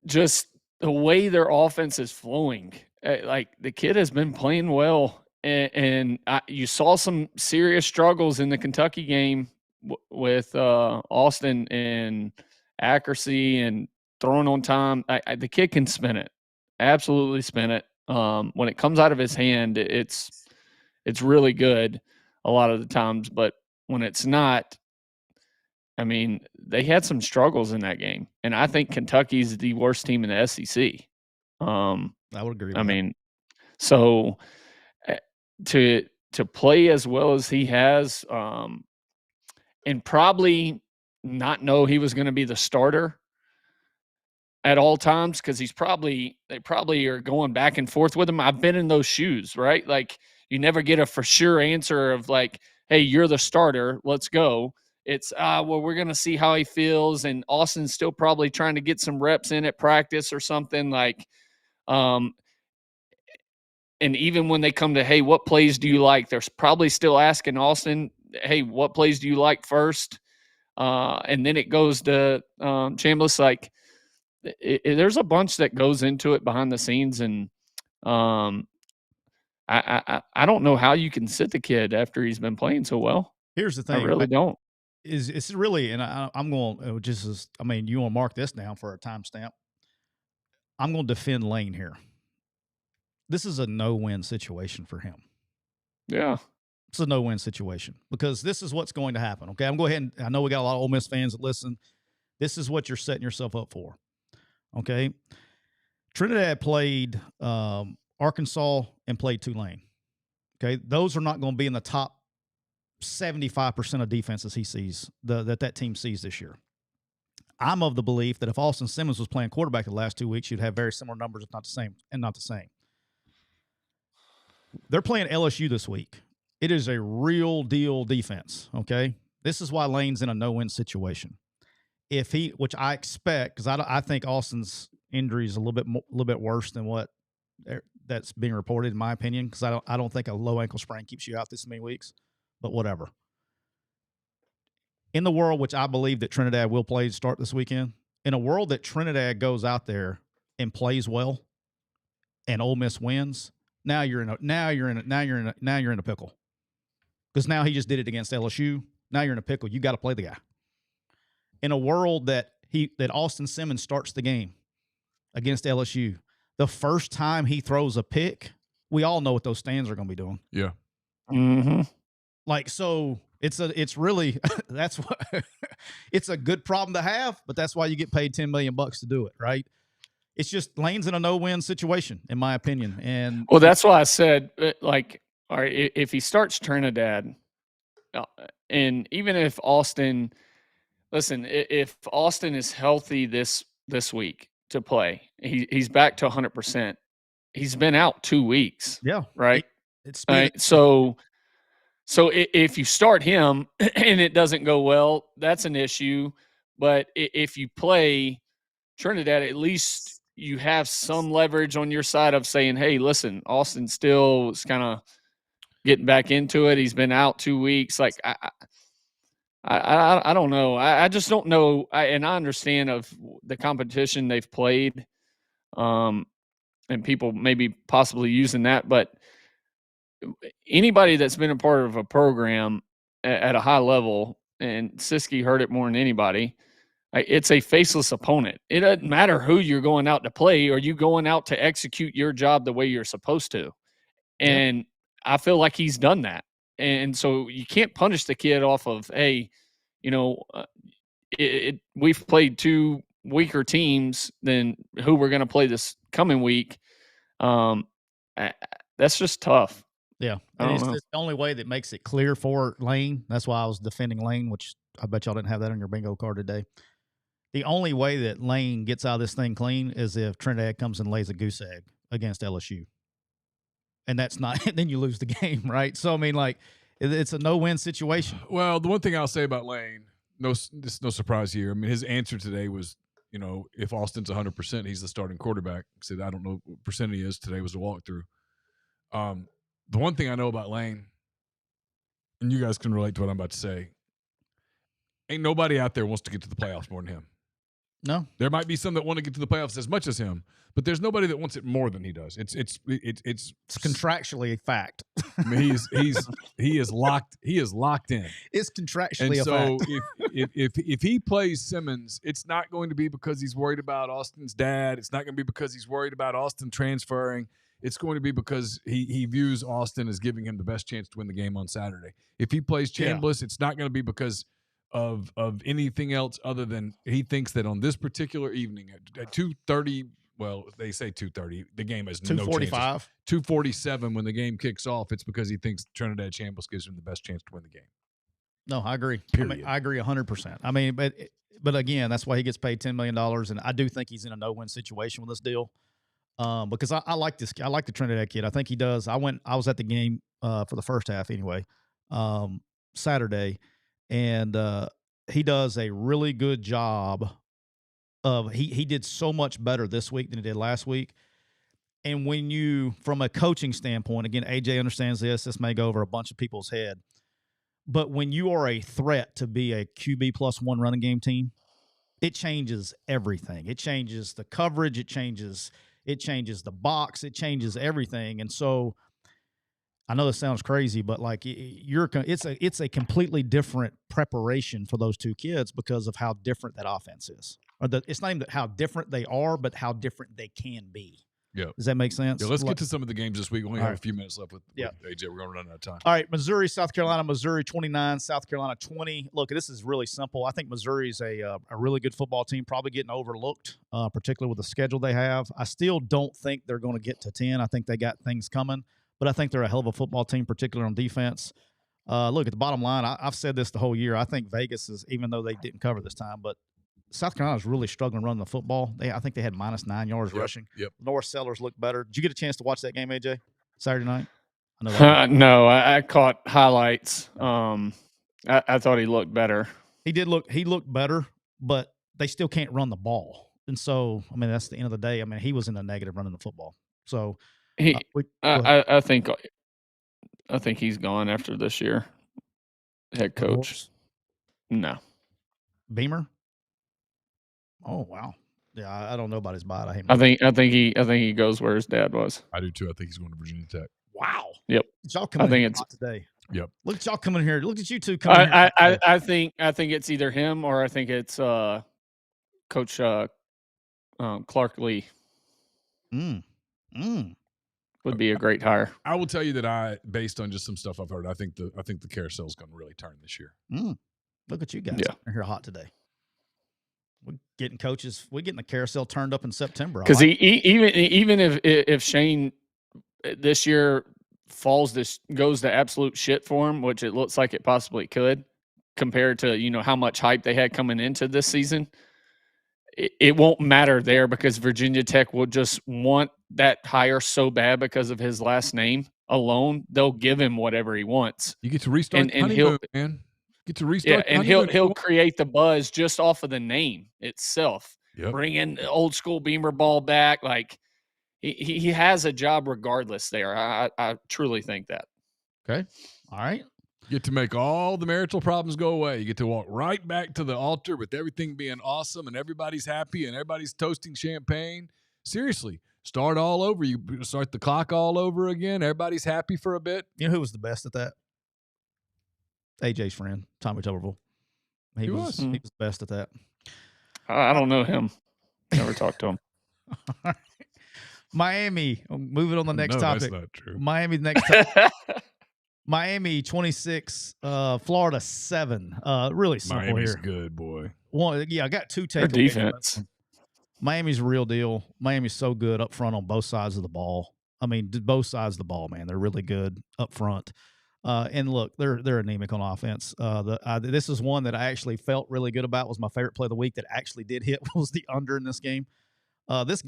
Just the way their offense is flowing. Like the kid has been playing well, and you saw some serious struggles in the Kentucky game with Austin and accuracy and throwing on time. The kid can spin it, absolutely spin it. When it comes out of his hand, it's really good a lot of the times. But when it's not, I mean, they had some struggles in that game, and I think Kentucky's the worst team in the SEC. I would agree with that. mean, so to play as well as he has, and probably not know he was going to be the starter at all times because they probably are going back and forth with him. I've been in those shoes, right? Like you never get a for sure answer of like, hey, you're the starter, let's go. It's well, we're gonna see how he feels, and Austin's still probably trying to get some reps in at practice or something like. And even when they come to, hey, what plays do you like? They're probably still asking Austin, hey, what plays do you like first? And then it goes to Chambliss. Like, there's a bunch that goes into it behind the scenes, and I don't know how you can sit the kid after he's been playing so well. Here's the I thing. really don't. It's really, and I'm going to just, I mean, you want to mark this down for a timestamp. I'm going to defend Lane here. This is a no-win situation for him. Yeah. It's a no-win situation because this is what's going to happen. Okay, I'm going to go ahead and I know we got a lot of Ole Miss fans that listen. This is what you're setting yourself up for. Okay, Trinidad played Arkansas and played Tulane. Okay, those are not going to be in the top 75% of defenses he sees that team sees this year. I'm of the belief that if Austin Simmons was playing quarterback the last 2 weeks, you'd have very similar numbers, if not the same, and not the same. They're playing LSU this week. It is a real deal defense, okay? This is why Lane's in a no-win situation. If he, which I expect, because I think Austin's injury is a little bit worse than what that's being reported, in my opinion, because I don't think a low ankle sprain keeps you out this many weeks, but whatever. In the world, which I believe that Trinidad will play to start this weekend, in a world that Trinidad goes out there and plays well, and Ole Miss wins, now you're in a pickle. Because now he just did it against LSU. Now you're in a pickle. You got to play the guy. In a world that Austin Simmons starts the game against LSU, the first time he throws a pick, we all know what those stands are going to be doing. Yeah. Mm-hmm. Like, so it's really that's what it's a good problem to have, but that's why you get paid $10 million to do it, right? It's just Lane's in a no-win situation, in my opinion. And well, that's why I said, like, all right, if he starts Trinidad, and even if Austin, listen, if Austin is healthy this week to play, he's back to 100%. He's been out 2 weeks. Yeah, right. It's right? So if you start him and it doesn't go well, that's an issue. But if you play Trinidad, at least you have some leverage on your side of saying, hey, listen, Austin still is kind of getting back into it. He's been out 2 weeks. Like, I don't know. I just don't know. And I understand of the competition they've played, and people maybe possibly using that. But anybody that's been a part of a program at a high level, and Siskey heard it more than anybody, it's a faceless opponent. It doesn't matter who you're going out to play. Are you going out to execute your job the way you're supposed to? And I feel like he's done that. And so you can't punish the kid off of, hey, we've played 2 weaker teams than who we're going to play this coming week. That's just tough. Yeah. And it's the only way that makes it clear for Lane. That's why I was defending Lane, which I bet y'all didn't have that on your bingo card today. The only way that Lane gets out of this thing clean is if Trinidad comes and lays a goose egg against LSU. And that's not – then you lose the game, right? So, I mean, like, it's a no-win situation. Well, the one thing I'll say about Lane, this is no surprise here. I mean, his answer today was, if Austin's 100%, he's the starting quarterback. He said, I don't know what percent he is. Today was a walkthrough. The one thing I know about Lane, and you guys can relate to what I'm about to say, ain't nobody out there wants to get to the playoffs more than him. No. There might be some that want to get to the playoffs as much as him, but there's nobody that wants it more than he does. It's contractually a fact. I mean, he is locked in. It's contractually a fact. if he plays Simmons, it's not going to be because he's worried about Austin's dad. It's not going to be because he's worried about Austin transferring. It's going to be because he views Austin as giving him the best chance to win the game on Saturday. If he plays Chambliss, it's not going to be because of anything else other than he thinks that on this particular evening at 2:30, well, they say 2:30, the game has no chance. 2:45. 2:47 when the game kicks off, it's because he thinks Trinidad Chambliss gives him the best chance to win the game. No, I agree. Period. I agree 100%. I mean, but again, that's why he gets paid $10 million, and I do think he's in a no-win situation with this deal. Because I like this. I like the Trinidad kid. I think he does. I was at the game for the first half anyway. Saturday, and he does a really good job of he did so much better this week than he did last week. And when you, from a coaching standpoint, again, AJ understands this may go over a bunch of people's head, but when you are a threat to be a QB +1 running game team, it changes everything. It changes the coverage. It changes the box. It changes everything. And so I know this sounds crazy, but like it's a completely different preparation for those two kids because of how different that offense is. Or it's not even how different they are, but how different they can be. Yeah. Does that make sense? Yeah, let's get to some of the games this week. We only have a few minutes left with AJ. We're going to run out of time. All right, Missouri, South Carolina. Missouri 29, South Carolina 20. Look, this is really simple. I think Missouri's a really good football team, probably getting overlooked, particularly with the schedule they have. I still don't think they're going to get to 10. I think they got things coming, but I think they're a hell of a football team, particularly on defense. Look, at the bottom line, I've said this the whole year. I think Vegas is, even though they didn't cover this time, but South Carolina's really struggling running the football. I think they had -9 yards rushing. Yep. North Sellers looked better. Did you get a chance to watch that game, AJ, Saturday night? No, I caught highlights. I thought he looked better. He looked better, but they still can't run the ball. And so, I mean, that's the end of the day. I mean, he was in the negative running the football. So I think he's gone after this year. Head coach. No. Beamer? Oh, wow. Yeah, I don't know about his body. I think he goes where his dad was. I do too. I think he's going to Virginia Tech. Wow. Yep. Y'all coming in hot today. Yep. Look at y'all coming here. Look at you two coming here. I think it's either him or I think it's Coach Clark Lee. Would be a great hire. I will tell you that based on just some stuff I've heard, I think the carousel is going to really turn this year. Look at you guys. You're here hot today. We're getting the carousel turned up in September. Because even if Shane this year goes to absolute shit for him, which it looks like it possibly could, compared to how much hype they had coming into this season, it won't matter there because Virginia Tech will just want that hire so bad because of his last name alone. They'll give him whatever he wants. You get to restart and he'll man. Get to restart. Yeah, and he'll create the buzz just off of the name itself. Yep. Bring in the old school Beamer ball back. Like he has a job regardless there. I truly think that. Okay. All right. You get to make all the marital problems go away. You get to walk right back to the altar with everything being awesome and everybody's happy and everybody's toasting champagne. Seriously, start all over. You start the clock all over again. Everybody's happy for a bit. You know who was the best at that? AJ's friend, Tommy Tuberville. He was the best at that. I don't know him. Never talked to him. Miami. Moving on the next topic. That's not true. Miami next topic. Miami 26, Florida 7. Really simple Miami's here. good, boy. I got two takeaways. Defense. Miami's a real deal. Miami's so good up front on both sides of the ball. I mean, both sides of the ball, man. They're really good up front. And look, they're anemic on offense. This is one that I actually felt really good about. Was my favorite play of the week that actually did hit was the under in this game. This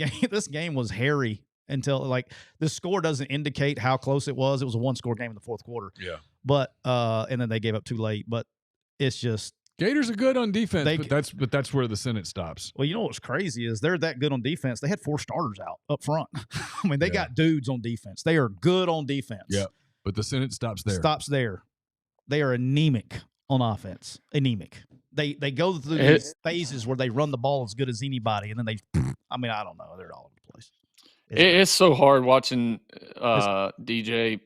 game was hairy until the score doesn't indicate how close it was. It was a 1-score game in the fourth quarter. Yeah. But and then they gave up too late. But it's just Gators are good on defense, but that's where the sentence stops. Well, you know what's crazy is they're that good on defense. They had 4 starters out up front. I mean, they got dudes on defense. They are good on defense. Yeah. But the sentence stops there. They are anemic on offense. Anemic. They go through these phases where they run the ball as good as anybody, and then I don't know. They're all over the place. It's so hard watching DJ.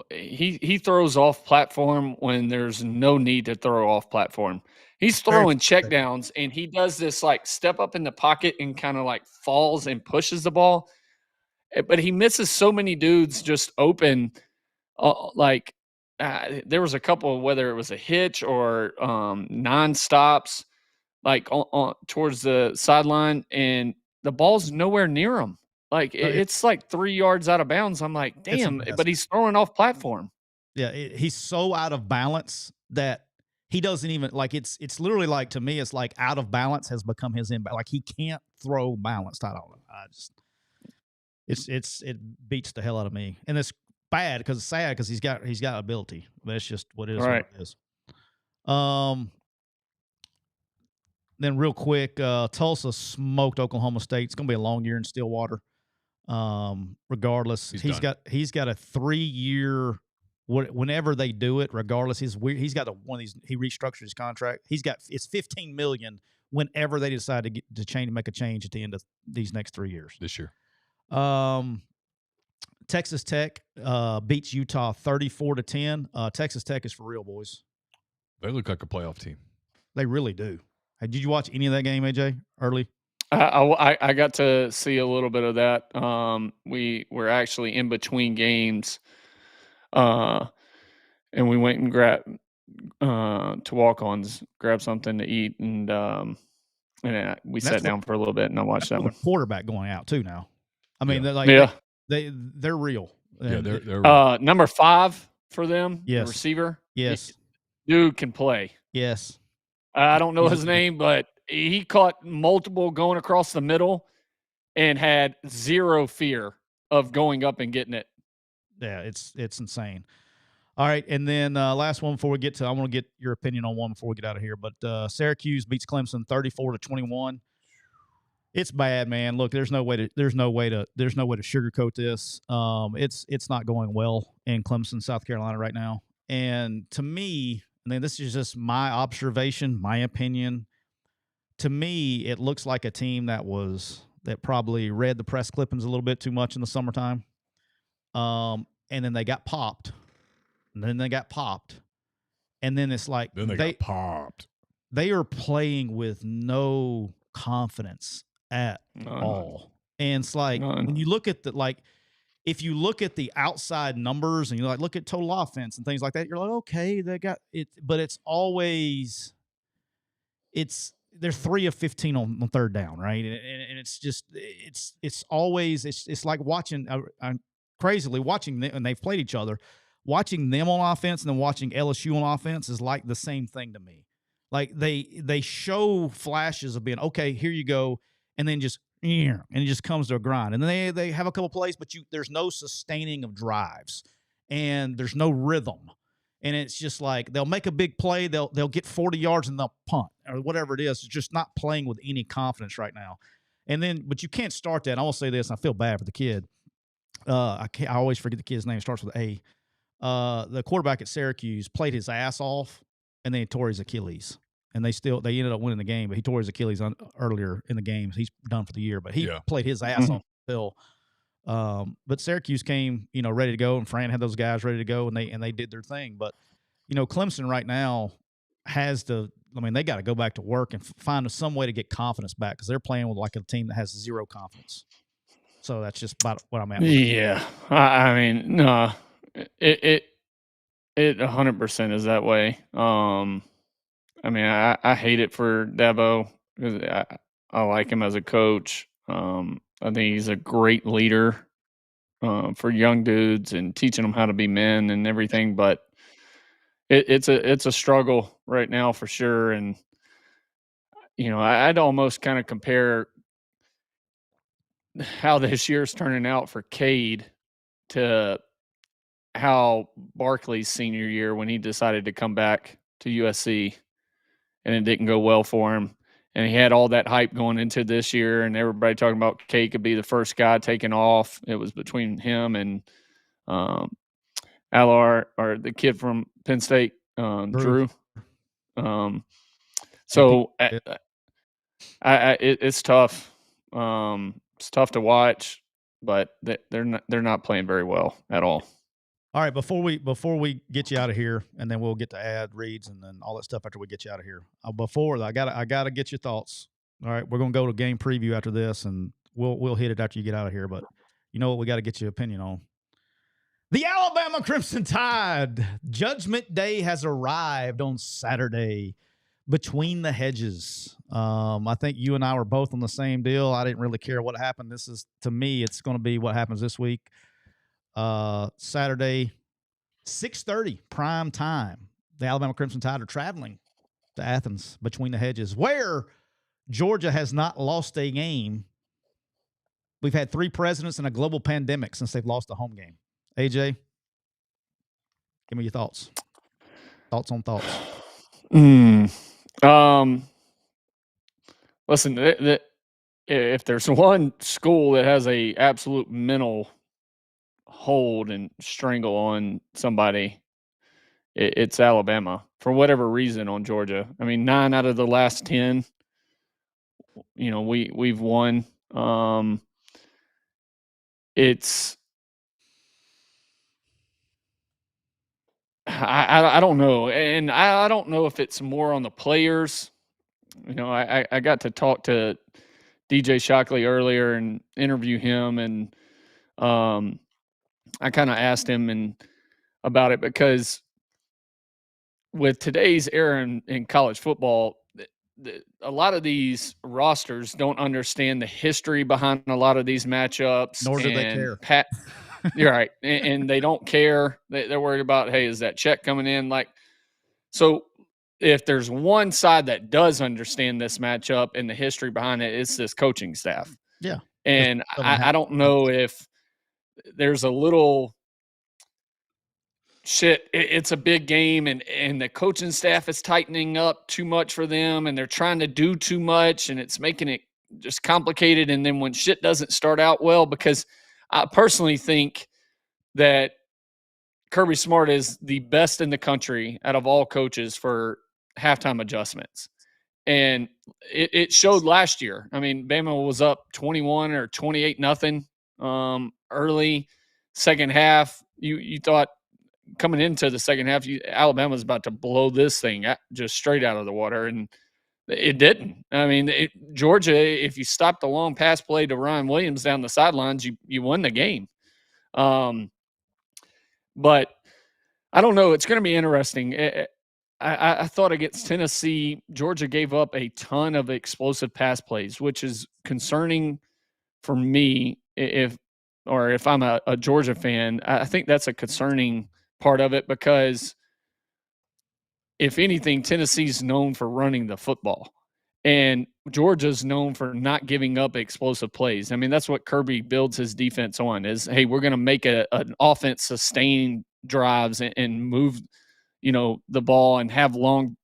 He throws off platform when there's no need to throw off platform. He's throwing checkdowns, and he does this step up in the pocket and kind of falls and pushes the ball. But he misses so many dudes just open. There was a couple, whether it was a hitch or non-stops, towards the sideline, and the ball's nowhere near him. It's 3 yards out of bounds. I'm like, damn, but he's throwing off platform. Yeah, he's so out of balance that he doesn't even it's literally to me, it's out of balance has become his inbound. He can't throw balanced. I don't know. It beats the hell out of me, and it's bad because it's sad because he's got ability. But it's just what it is. Right. What it is. Then real quick, Tulsa smoked Oklahoma State. It's going to be a long year in Stillwater. Regardless, he's got a 3-year. Whenever they do it, regardless, he's got one of these. He restructured his contract. It's $15 million whenever they decide to make a change at the end of these next 3 years. This year. Texas Tech beats Utah 34-10. Texas Tech is for real, boys. They look like a playoff team. They really do. Hey, did you watch any of that game, AJ, early? I got to see a little bit of that. We were actually in between games, and we went and grabbed to walk-ons, grab something to eat, and we sat down for a little bit, and I watched that one. Quarterback going out too now. I mean, they're like they're real. Yeah, they're real. Number 5 for them, yes. The receiver. Yes, dude can play. Yes, I don't know his name, but he caught multiple going across the middle and had zero fear of going up and getting it. Yeah, it's insane. All right, and then last one before we get to, I want to get your opinion on one before we get out of here. But Syracuse beats Clemson 34-21. It's bad, man. Look, there's no way to sugarcoat this. It's not going well in Clemson, South Carolina right now. And to me, I mean, this is just my observation, my opinion. To me, it looks like a team that probably read the press clippings a little bit too much in the summertime. And then they got popped. And then it's like they got popped. They are playing with no confidence at all. And it's like when you look at if you look at the outside numbers and you look at total offense and things like that, you're like, okay, they got it, but it's always they're 3 of 15 on third down, right? And it's just it's always it's like watching crazily watching them, and they've played each other. Watching them on offense and then watching LSU on offense is like the same thing to me. Like they show flashes of being okay, here you go, and then and it just comes to a grind. And then they have a couple plays, but there's no sustaining of drives, and there's no rhythm. And it's just like they'll make a big play, they'll get 40 yards and they'll punt or whatever it is. It's just not playing with any confidence right now. And then, but you can't start that. And I will say this, and I feel bad for the kid. I always forget the kid's name. It starts with A. The quarterback at Syracuse played his ass off, and then he tore his Achilles. And they ended up winning the game, but he tore his Achilles earlier in the game. He's done for the year, but he played his ass off still. But Syracuse came, ready to go, and Fran had those guys ready to go, and they did their thing. But Clemson right now they got to go back to work and find some way to get confidence back, because they're playing with like a team that has zero confidence. So that's just about what I'm at. Yeah, I mean, no, it 100% is that way. I mean, I hate it for Dabo because I like him as a coach. I think he's a great leader for young dudes and teaching them how to be men and everything. But it's a struggle right now for sure. And I'd almost kind of compare how this year's turning out for Cade to how Barkley's senior year when he decided to come back to USC. And it didn't go well for him. And he had all that hype going into this year, and everybody talking about K could be the first guy taking off. It was between him and Alar, or the kid from Penn State, Drew. So it's tough. It's tough to watch, but they're not playing very well at all. All right, before we get you out of here, and then we'll get to ad reads and then all that stuff after we get you out of here. I gotta get your thoughts. All right, we're gonna go to game preview after this, and we'll hit it after you get out of here. But you know what, we got to get your opinion on the Alabama Crimson Tide. Judgment Day has arrived on Saturday. Between the hedges. I think you and I were both on the same deal. I didn't really care what happened. To me, it's going to be what happens this week. Saturday, 6:30 prime time. The Alabama Crimson Tide are traveling to Athens, between the hedges, where Georgia has not lost a game. We've had 3 presidents and a global pandemic since they've lost a home game. AJ, give me your thoughts. Thoughts on thoughts. Listen, if there's one school that has a absolute mental hold and strangle on somebody, it's Alabama for whatever reason on Georgia. I mean, 9 out of the last 10, we've won. It's I don't know, and I don't know if it's more on the players. I got to talk to DJ Shockley earlier and interview him, and I kind of asked him about it because with today's era in college football, a lot of these rosters don't understand the history behind a lot of these matchups. Nor do they care. You're right, and they don't care. They're worried about, hey, is that check coming in? So if there's one side that does understand this matchup and the history behind it, it's this coaching staff. Yeah. And I don't know if there's a little shit. It's a big game, and the coaching staff is tightening up too much for them, and they're trying to do too much, and it's making it just complicated. And then when shit doesn't start out well, because I personally think that Kirby Smart is the best in the country out of all coaches for halftime adjustments. And it showed last year. I mean, Bama was up 21 or 28-0 early. Second half, you thought coming into the second half, Alabama was about to blow this thing just straight out of the water, and it didn't. I mean, Georgia, if you stopped the long pass play to Ryan Williams down the sidelines, you won the game. But I don't know. It's going to be interesting. I thought against Tennessee, Georgia gave up a ton of explosive pass plays, which is concerning for me if I'm a Georgia fan. I think that's a concerning part of it because, if anything, Tennessee's known for running the football, and Georgia's known for not giving up explosive plays. I mean, that's what Kirby builds his defense on is, hey, we're going to make an offense sustain drives and move, the ball and have long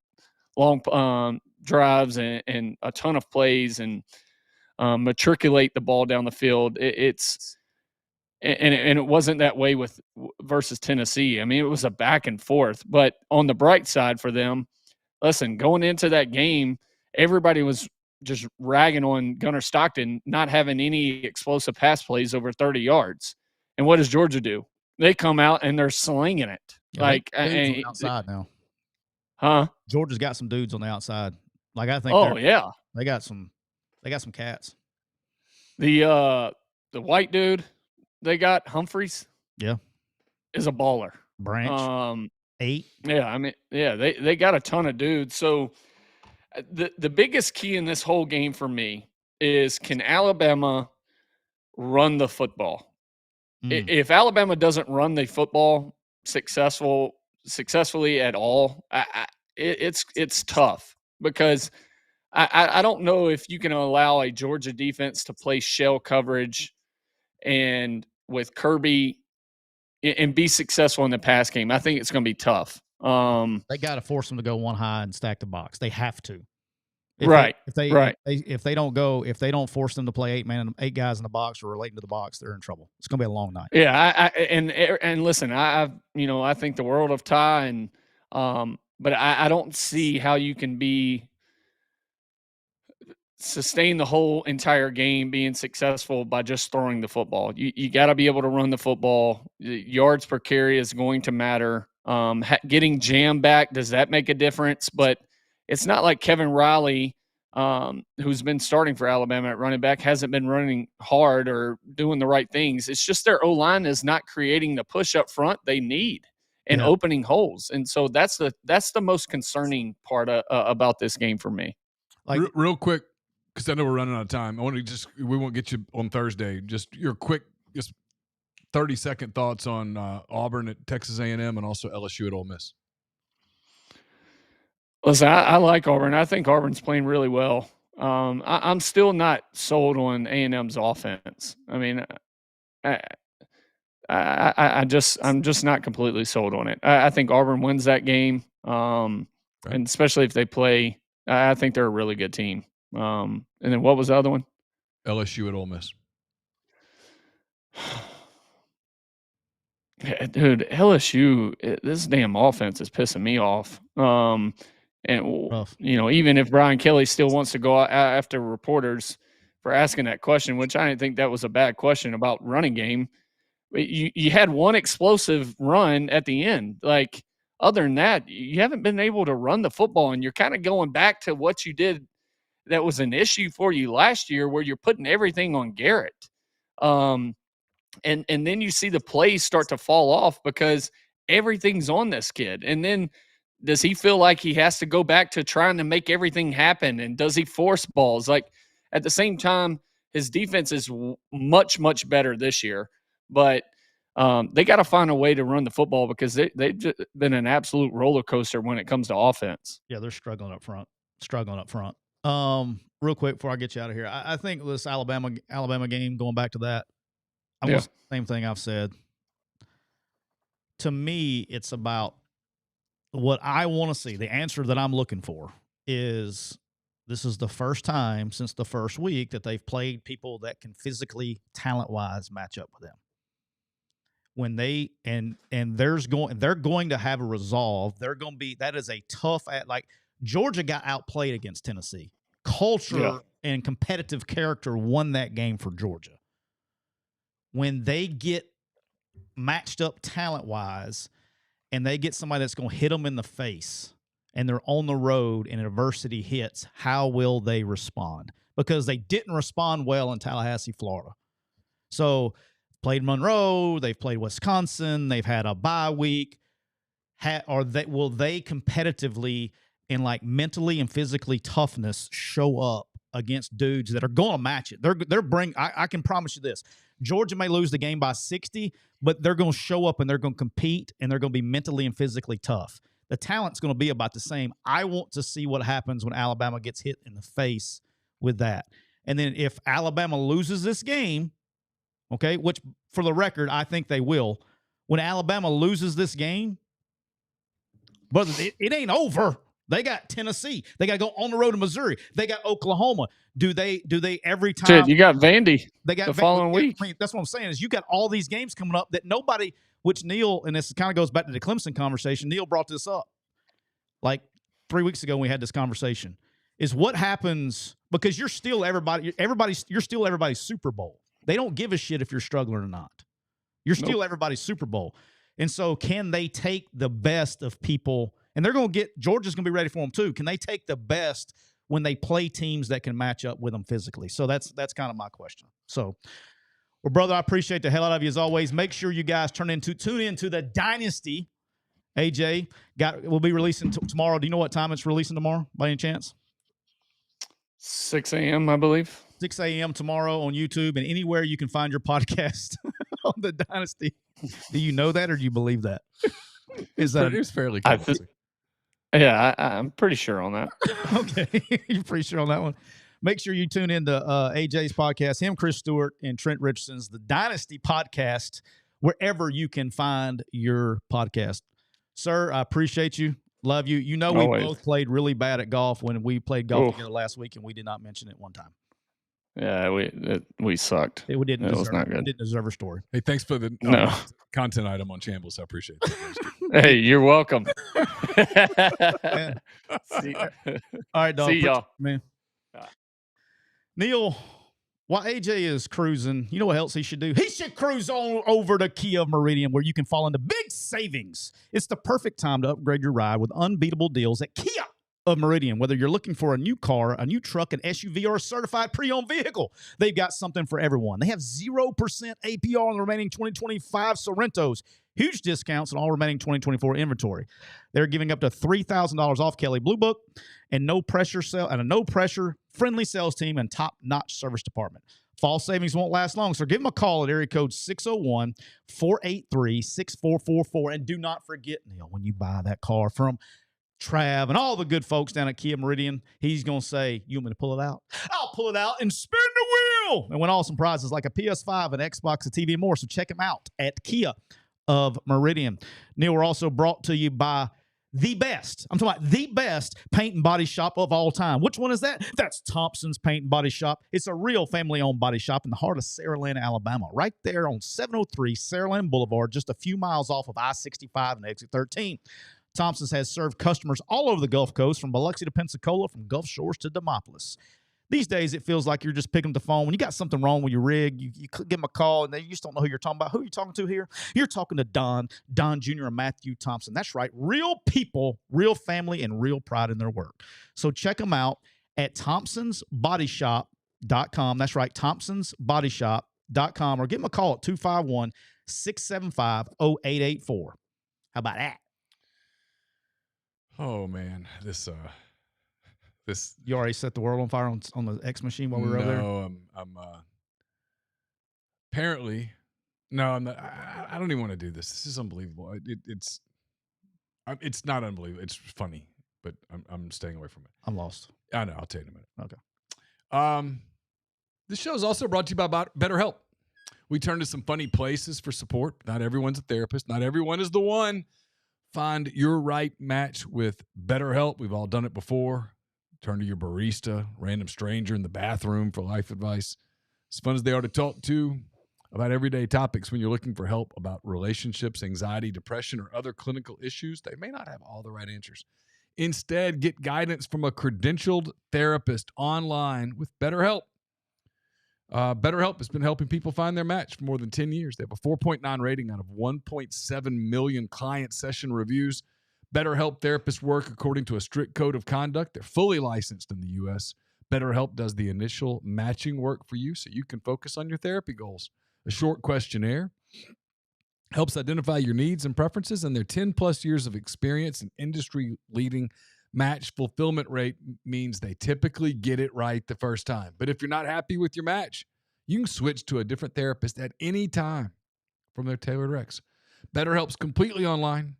drives and a ton of plays and matriculate the ball down the field. It wasn't that way versus Tennessee. I mean, it was a back and forth. But on the bright side for them, listen, going into that game, everybody was just ragging on Gunnar Stockton not having any explosive pass plays over 30 yards. And what does Georgia do? They come out and they're slinging it. Yeah, on the outside now. Huh? Georgia's got some dudes on the outside. Like, I think they got some cats. The white dude they got, Humphreys, is a baller. Branch 8. Yeah, I mean, yeah, they got a ton of dudes. So the biggest key in this whole game for me is, can Alabama run the football? If Alabama doesn't run the football successfully at all, it's tough, because I don't know if you can allow a Georgia defense to play shell coverage and with Kirby and be successful in the pass game. I think it's going to be tough. They got to force them to go one high and stack the box. They have to. If they don't force them to play 8 guys in the box or relating to the box, they're in trouble. It's going to be a long night. Yeah, and listen, I think the world of Ty, and but I don't see how you can sustain the whole entire game being successful by just throwing the football. You got to be able to run the football. Yards per carry is going to matter. Getting Jam back, does that make a difference? But it's not like Kevin Riley, who's been starting for Alabama at running back, hasn't been running hard or doing the right things. It's just their O-line is not creating the push up front they need and opening holes. And so that's the most concerning part about this game for me. Like, real quick, because I know we're running out of time. We won't get you on Thursday. Just your quick, just 30-second thoughts on Auburn at Texas A&M and also LSU at Ole Miss. Listen, I like Auburn. I think Auburn's playing really well. I'm still not sold on A&M's offense. I mean, I'm just not completely sold on it. I think Auburn wins that game. Right. And especially if they play, I think they're a really good team. And then what was the other one? LSU at Ole Miss. Dude, LSU, this damn offense is pissing me off. And Rough. even if Brian Kelly still wants to go after reporters for asking that question, which I didn't think that was a bad question about running game. You had one explosive run at the end. Like, other than that, you haven't been able to run the football, and you're kind of going back to what you did that was an issue for you last year, where you're putting everything on Garrett. And then you see the plays start to fall off because everything's on this kid. And then does he feel like he has to go back to trying to make everything happen? And does he force balls? Like, at the same time, his defense is much, much better this year. But they got to find a way to run the football because they've just been an absolute roller coaster when it comes to offense. Yeah, they're struggling up front. Real quick before I get you out of here, I think this Alabama game, going back to that, I'm going to say the same thing I've said. To me, it's about what I want to see. The answer that I'm looking for is this is the first time since the first week that they've played people that can physically, talent-wise, match up with them. When they they're going to have a resolve. They're going to be, that is a tough, like Georgia got outplayed against Tennessee. Culture and competitive character won that game for Georgia. When they get matched up talent-wise and they get somebody that's going to hit them in the face and they're on the road and adversity hits, how will they respond? Because they didn't respond well in Tallahassee, Florida. So played Monroe, they've played Wisconsin, they've had a bye week. Will they competitively and like mentally and physically toughness show up against dudes that are going to match it? I can promise you this. Georgia may lose the game by 60, but they're going to show up and they're going to compete and they're going to be mentally and physically tough. The talent's going to be about the same. I want to see what happens when Alabama gets hit in the face with that. And then if Alabama loses this game, okay, which for the record, I think they will. When Alabama loses this game, but it ain't over. They got Tennessee. They got to go on the road to Missouri. They got Oklahoma. Do they every time? Shit, you got Vandy the following week. I mean, that's what I'm saying is you got all these games coming up that nobody, which Neal, and this kind of goes back to the Clemson conversation. Neal brought this up like 3 weeks ago when we had this conversation. Is what happens because you're still you're still everybody's Super Bowl. They don't give a shit if you're struggling or not. You're still everybody's Super Bowl. And so can they take the best of people? And they're going to Georgia's going to be ready for them too. Can they take the best when they play teams that can match up with them physically? So that's kind of my question. So, well, brother, I appreciate the hell out of you as always. Make sure you guys tune into the Dynasty. AJ will be releasing tomorrow. Do you know what time it's releasing tomorrow by any chance? 6 a.m., I believe. 6 a.m. tomorrow on YouTube and anywhere you can find your podcast on the Dynasty. Do you know that or do you believe that? It was fairly close. Yeah, I'm pretty sure on that. Okay. You're pretty sure on that one. Make sure you tune into AJ's podcast, him, Chris Stewart, and Trent Richardson's The Dynasty Podcast, wherever you can find your podcast. Sir, I appreciate you. Love you. You know, we both played really bad at golf when we played golf together last week, and we did not mention it one time. Yeah, we sucked. It didn't it deserve, was not good. It didn't deserve a story. Hey, thanks for the content item on Chambliss. I appreciate that. Hey, you're welcome. All right, dog. See y'all. Man. Neal, while AJ is cruising, you know what else he should do? He should cruise on over to Kia Meridian, where you can fall into big savings. It's the perfect time to upgrade your ride with unbeatable deals at Kia of Meridian. Whether you're looking for a new car, a new truck, an SUV, or a certified pre-owned vehicle, they've got something for everyone. They have 0% APR on the remaining 2025 Sorrentos. Huge discounts on all remaining 2024 inventory. They're giving up to $3,000 off Kelley Blue Book and a no pressure friendly sales team and top-notch service department. Fall savings won't last long, so give them a call at area code 601-483-6444. And do not forget, Neal, when you buy that car from Trav and all the good folks down at Kia Meridian, he's going to say, you want me to pull it out? I'll pull it out and spin the wheel. And win awesome prizes like a PS5, an Xbox, a TV, and more. So check them out at Kia of Meridian. Neal, we're also brought to you by the best. I'm talking about the best paint and body shop of all time. Which one is that? That's Thompson's Paint and Body Shop. It's a real family-owned body shop in the heart of Saraland, Alabama, right there on 703 Saraland Boulevard, just a few miles off of I-65 and exit 13. Thompson's has served customers all over the Gulf Coast, from Biloxi to Pensacola, from Gulf Shores to Demopolis. These days, it feels like you're just picking up the phone. When you got something wrong with your rig, you give them a call, and they just don't know who you're talking about. Who are you talking to here? You're talking to Don Jr. and Matthew Thompson. That's right. Real people, real family, and real pride in their work. So check them out at thompsonsbodyshop.com. That's right, thompsonsbodyshop.com, or give them a call at 251-675-0884. How about that? Oh, man. This You already set the world on fire on the X machine while we were over there? No, I'm apparently, no, I'm not. I don't even want to do this. This is unbelievable. It's not unbelievable. It's funny, but I'm staying away from it. I'm lost. I know. I'll tell you in a minute. Okay. This show is also brought to you by BetterHelp. We turn to some funny places for support. Not everyone's a therapist. Not everyone is the one. Find your right match with BetterHelp. We've all done it before. Turn to your barista, random stranger in the bathroom for life advice. As fun as they are to talk to about everyday topics, when you're looking for help about relationships, anxiety, depression, or other clinical issues, they may not have all the right answers. Instead, get guidance from a credentialed therapist online with BetterHelp. BetterHelp has been helping people find their match for more than 10 years. They have a 4.9 rating out of 1.7 million client session reviews. BetterHelp therapists work according to a strict code of conduct. They're fully licensed in the U.S. BetterHelp does the initial matching work for you so you can focus on your therapy goals. A short questionnaire helps identify your needs and preferences, and their 10-plus years of experience and industry-leading match fulfillment rate means they typically get it right the first time. But if you're not happy with your match, you can switch to a different therapist at any time from their tailored recs. BetterHelp's completely online.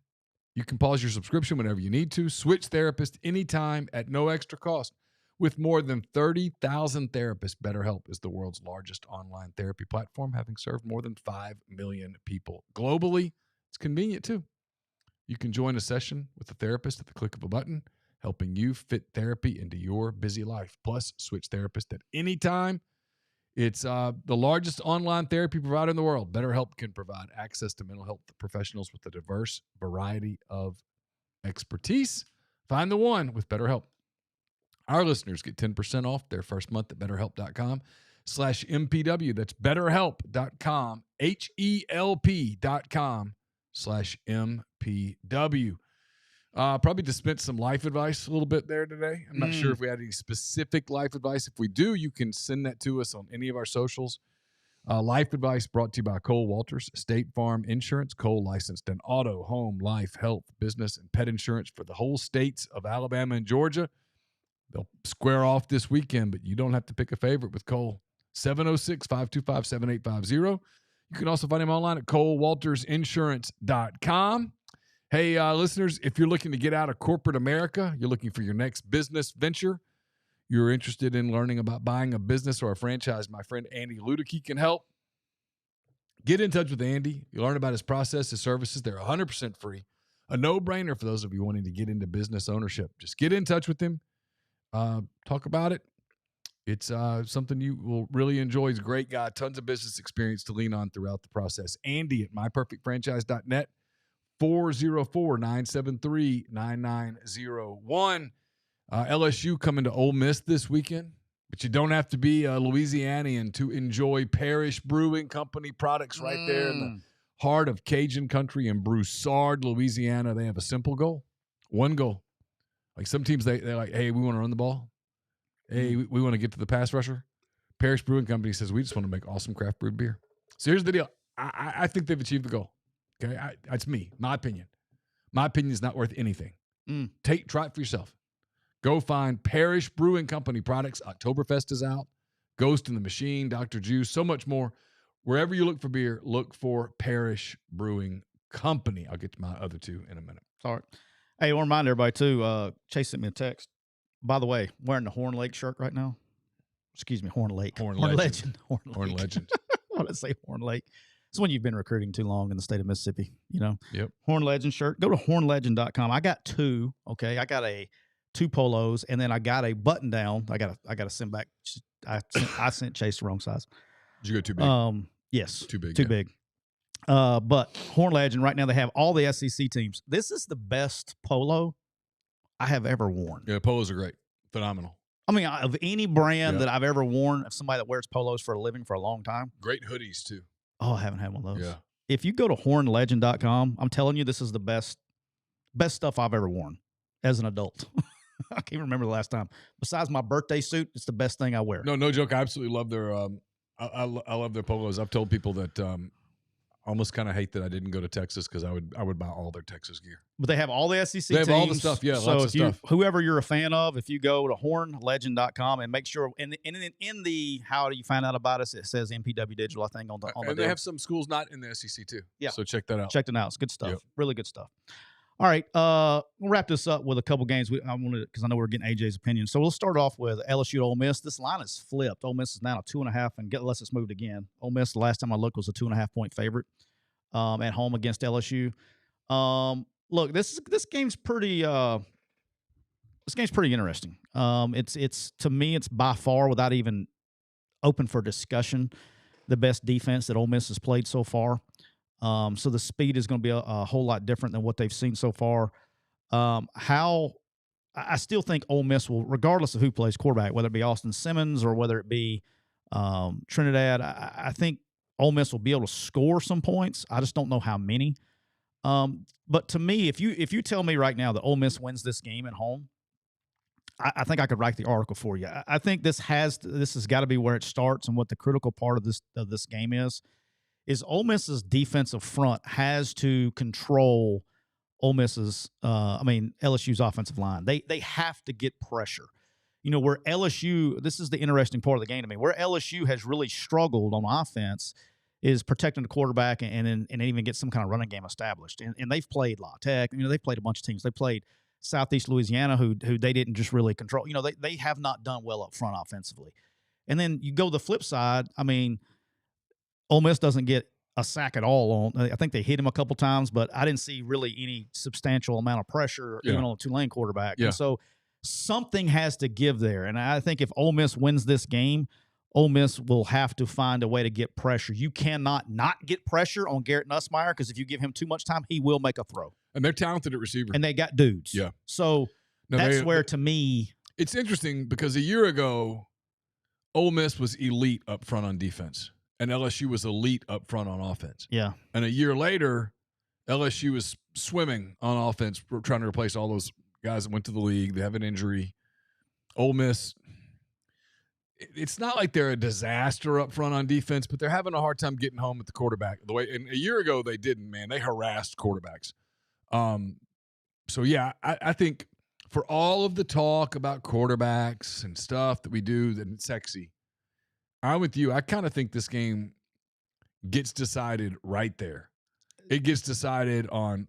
You can pause your subscription whenever you need to. Switch therapist anytime at no extra cost. With more than 30,000 therapists, BetterHelp is the world's largest online therapy platform, having served more than 5 million people globally. It's convenient, too. You can join a session with a therapist at the click of a button, helping you fit therapy into your busy life. Plus, switch therapist at any time. It's the largest online therapy provider in the world. BetterHelp can provide access to mental health professionals with a diverse variety of expertise. Find the one with BetterHelp. Our listeners get 10% off their first month at BetterHelp.com/MPW. That's BetterHelp.com, HELP.com/MPW. Probably dispense some life advice a little bit there today. I'm not sure if we had any specific life advice. If we do, you can send that to us on any of our socials. Life advice brought to you by Cole Walters, State Farm Insurance. Cole licensed in auto, home, life, health, business, and pet insurance for the whole states of Alabama and Georgia. They'll square off this weekend, but you don't have to pick a favorite with Cole. 706-525-7850. You can also find him online at colewaltersinsurance.com. Hey, listeners, if you're looking to get out of corporate America, you're looking for your next business venture, you're interested in learning about buying a business or a franchise, my friend Andy Ludicky can help. Get in touch with Andy. You learn about his process, his services. They're 100% free. A no-brainer for those of you wanting to get into business ownership. Just get in touch with him. Talk about it. It's something you will really enjoy. He's a great guy. Tons of business experience to lean on throughout the process. Andy at myperfectfranchise.net. 404-973-9901. LSU coming to Ole Miss this weekend, but you don't have to be a Louisianian to enjoy Parish Brewing Company products right there in the heart of Cajun country in Broussard, Louisiana. They have a simple goal, one goal. Like some teams, they're like, hey, we want to run the ball. Hey, we want to get to the pass rusher. Parish Brewing Company says, we just want to make awesome craft brewed beer. So here's the deal. I think they've achieved the goal. Okay, that's me, my opinion. My opinion is not worth anything. Try it for yourself. Go find Parish Brewing Company products. Oktoberfest is out. Ghost in the Machine, Dr. Juice, so much more. Wherever you look for beer, look for Parish Brewing Company. I'll get to my other two in a minute. All right. Hey, I want to remind everybody, too, Chase sent me a text. By the way, wearing the Horn Lake shirt right now. Excuse me, Horn Lake. Horn Legend. Horn Legend. Why did I say Horn Lake? It's when you've been recruiting too long in the state of Mississippi, you know. Yep. Horn Legend shirt. Go to hornlegend.com. I got 2. Okay, I got 2 polos, and then I got a button down. I got to send back. I sent Chase the wrong size. Did you go too big? Yes, Too big. Too big. But Horn Legend right now, they have all the SEC teams. This is the best polo I have ever worn. Yeah, polos are great, phenomenal. I mean, of any brand that I've ever worn, of somebody that wears polos for a living for a long time. Great hoodies too. Oh, I haven't had one of those. Yeah. If you go to hornlegend.com, I'm telling you, this is the best stuff I've ever worn as an adult. I can't remember the last time. Besides my birthday suit, it's the best thing I wear. No joke. I absolutely love their. I love their polos. I've told people that almost kind of hate that I didn't go to Texas because I would buy all their Texas gear. But they have all the SEC They have teams. all the stuff. Yeah, so lots of stuff. Whoever you're a fan of, if you go to hornlegend.com and make sure in the how do you find out about us, it says MPW Digital, I think, on the and they have some schools not in the SEC too. Yeah. So check that out. Check it out. It's good stuff. Yep. Really good stuff. All right. We'll wrap this up with a couple games. Because I know we're getting AJ's opinion. So we'll start off with LSU to Ole Miss. This line is flipped. Ole Miss is now a 2.5, and unless it's moved again. Ole Miss, the last time I looked, was a 2.5-point favorite at home against LSU. Look, this game's pretty. This game's pretty interesting. It's to me, it's by far, without even open for discussion, the best defense that Ole Miss has played so far. So the speed is going to be a whole lot different than what they've seen so far. I still think Ole Miss will, regardless of who plays quarterback, whether it be Austin Simmons or whether it be Trinidad, I think Ole Miss will be able to score some points. I just don't know how many. But to me, if you tell me right now that Ole Miss wins this game at home, I think I could write the article for you. I think this has got to be where it starts, and what the critical part of this game is Ole Miss's defensive front has to control LSU's offensive line. They have to get pressure. You know, where LSU, this is the interesting part of the game to me, where LSU has really struggled on offense is protecting the quarterback and even get some kind of running game established. And they've played La Tech. You know, they've played a bunch of teams. They played Southeast Louisiana, who they didn't just really control. You know, they have not done well up front offensively. And then you go the flip side. I mean, Ole Miss doesn't get a sack at all. I think they hit him a couple times, but I didn't see really any substantial amount of pressure even on a Tulane quarterback. Yeah. And so something has to give there. And I think if Ole Miss wins this game, Ole Miss will have to find a way to get pressure. You cannot not get pressure on Garrett Nussmeier, because if you give him too much time, he will make a throw. And they're talented at receiver. And they got dudes. Yeah. So that's where, to me, it's interesting because a year ago, Ole Miss was elite up front on defense, and LSU was elite up front on offense. Yeah. And a year later, LSU is swimming on offense, trying to replace all those guys that went to the league. They have an injury. Ole Miss, it's not like they're a disaster up front on defense, but they're having a hard time getting home at the quarterback. And a year ago they didn't, man. They harassed quarterbacks. So yeah, I think for all of the talk about quarterbacks and stuff that we do, that it's sexy. I'm with you. I kind of think this game gets decided right there. It gets decided on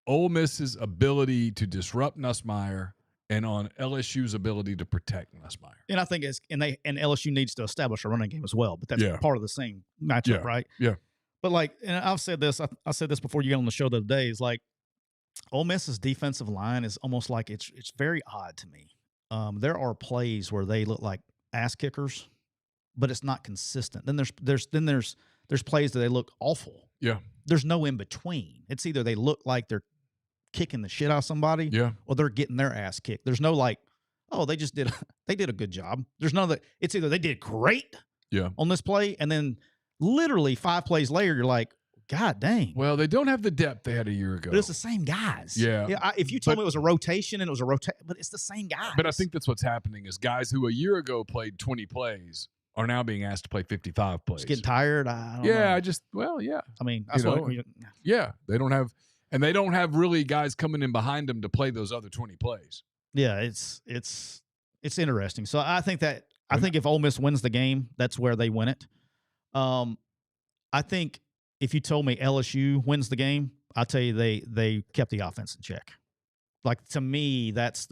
Ole Miss's ability to disrupt Nussmeier and on LSU's ability to protect Nussmeier. And I think LSU needs to establish a running game as well, but that's part of the same matchup, right? Yeah. But and I've said this, I said this before you got on the show the other day, is like Ole Miss's defensive line is almost like it's very odd to me. There are plays where they look like ass kickers, but it's not consistent. Then there's plays that they look awful. Yeah. There's no in between. It's either they look like they're kicking the shit out of somebody, or they're getting their ass kicked. There's no like, oh, they did a good job. There's none of that. It's either they did great on this play, and then literally 5 plays later, you're like, God dang. Well, they don't have the depth they had a year ago. But it's the same guys. Yeah. If you told me it was a rotation and it was a rotation, but it's the same guys. But I think that's what's happening is guys who a year ago played 20 plays are now being asked to play 55 plays. Just getting tired. I don't know. I mean, that's they don't have, and they don't have really guys coming in behind them to play those other 20 plays. Yeah, it's interesting. So I think if Ole Miss wins the game, that's where they win it. I think if you told me LSU wins the game, I'll tell you they kept the offense in check. Like, to me, that's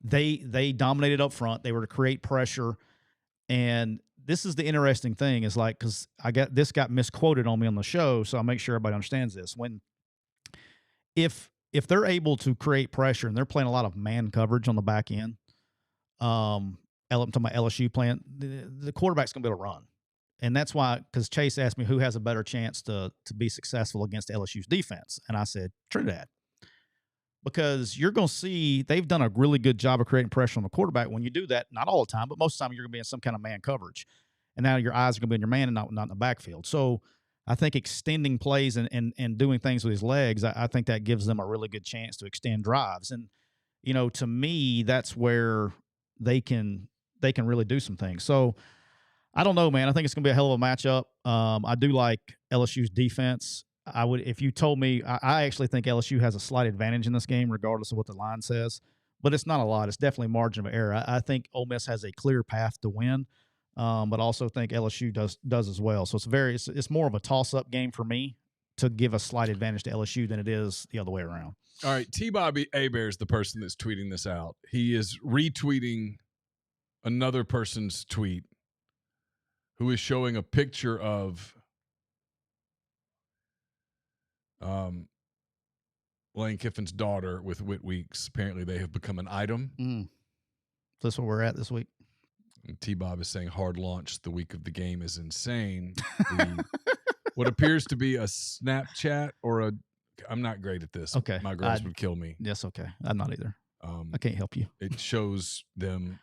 they dominated up front. They were to create pressure, and this is the interesting thing is like, because this got misquoted on me on the show, so I'll make sure everybody understands this. If they're able to create pressure and they're playing a lot of man coverage on the back end, I'm talking about LSU playing, the quarterback's going to be able to run. And that's why, because Chase asked me who has a better chance to be successful against LSU's defense. And I said, Trinidad. Because you're going to see they've done a really good job of creating pressure on the quarterback. When you do that, not all the time, but most of the time you're going to be in some kind of man coverage. And now your eyes are going to be on your man and not in the backfield. So I think extending plays and doing things with his legs, I think that gives them a really good chance to extend drives. And, to me, that's where they can really do some things. So I don't know, man. I think it's going to be a hell of a matchup. I do like LSU's defense. If you told me, I actually think LSU has a slight advantage in this game, regardless of what the line says, but it's not a lot. It's definitely margin of error. I think Ole Miss has a clear path to win, but also think LSU does as well. So it's more of a toss-up game for me to give a slight advantage to LSU than it is the other way around. All right, T-Bobby Abear is the person that's tweeting this out. He is retweeting another person's tweet who is showing a picture of Lane Kiffin's daughter with Whit Weeks. Apparently they have become an item. That's where we're at this week. And T-Bob is saying hard launch the week of the game is insane. What appears to be a Snapchat or I'm not great at this. Okay. My girls would kill me. Yes, okay. I'm not either. I can't help you. It shows them,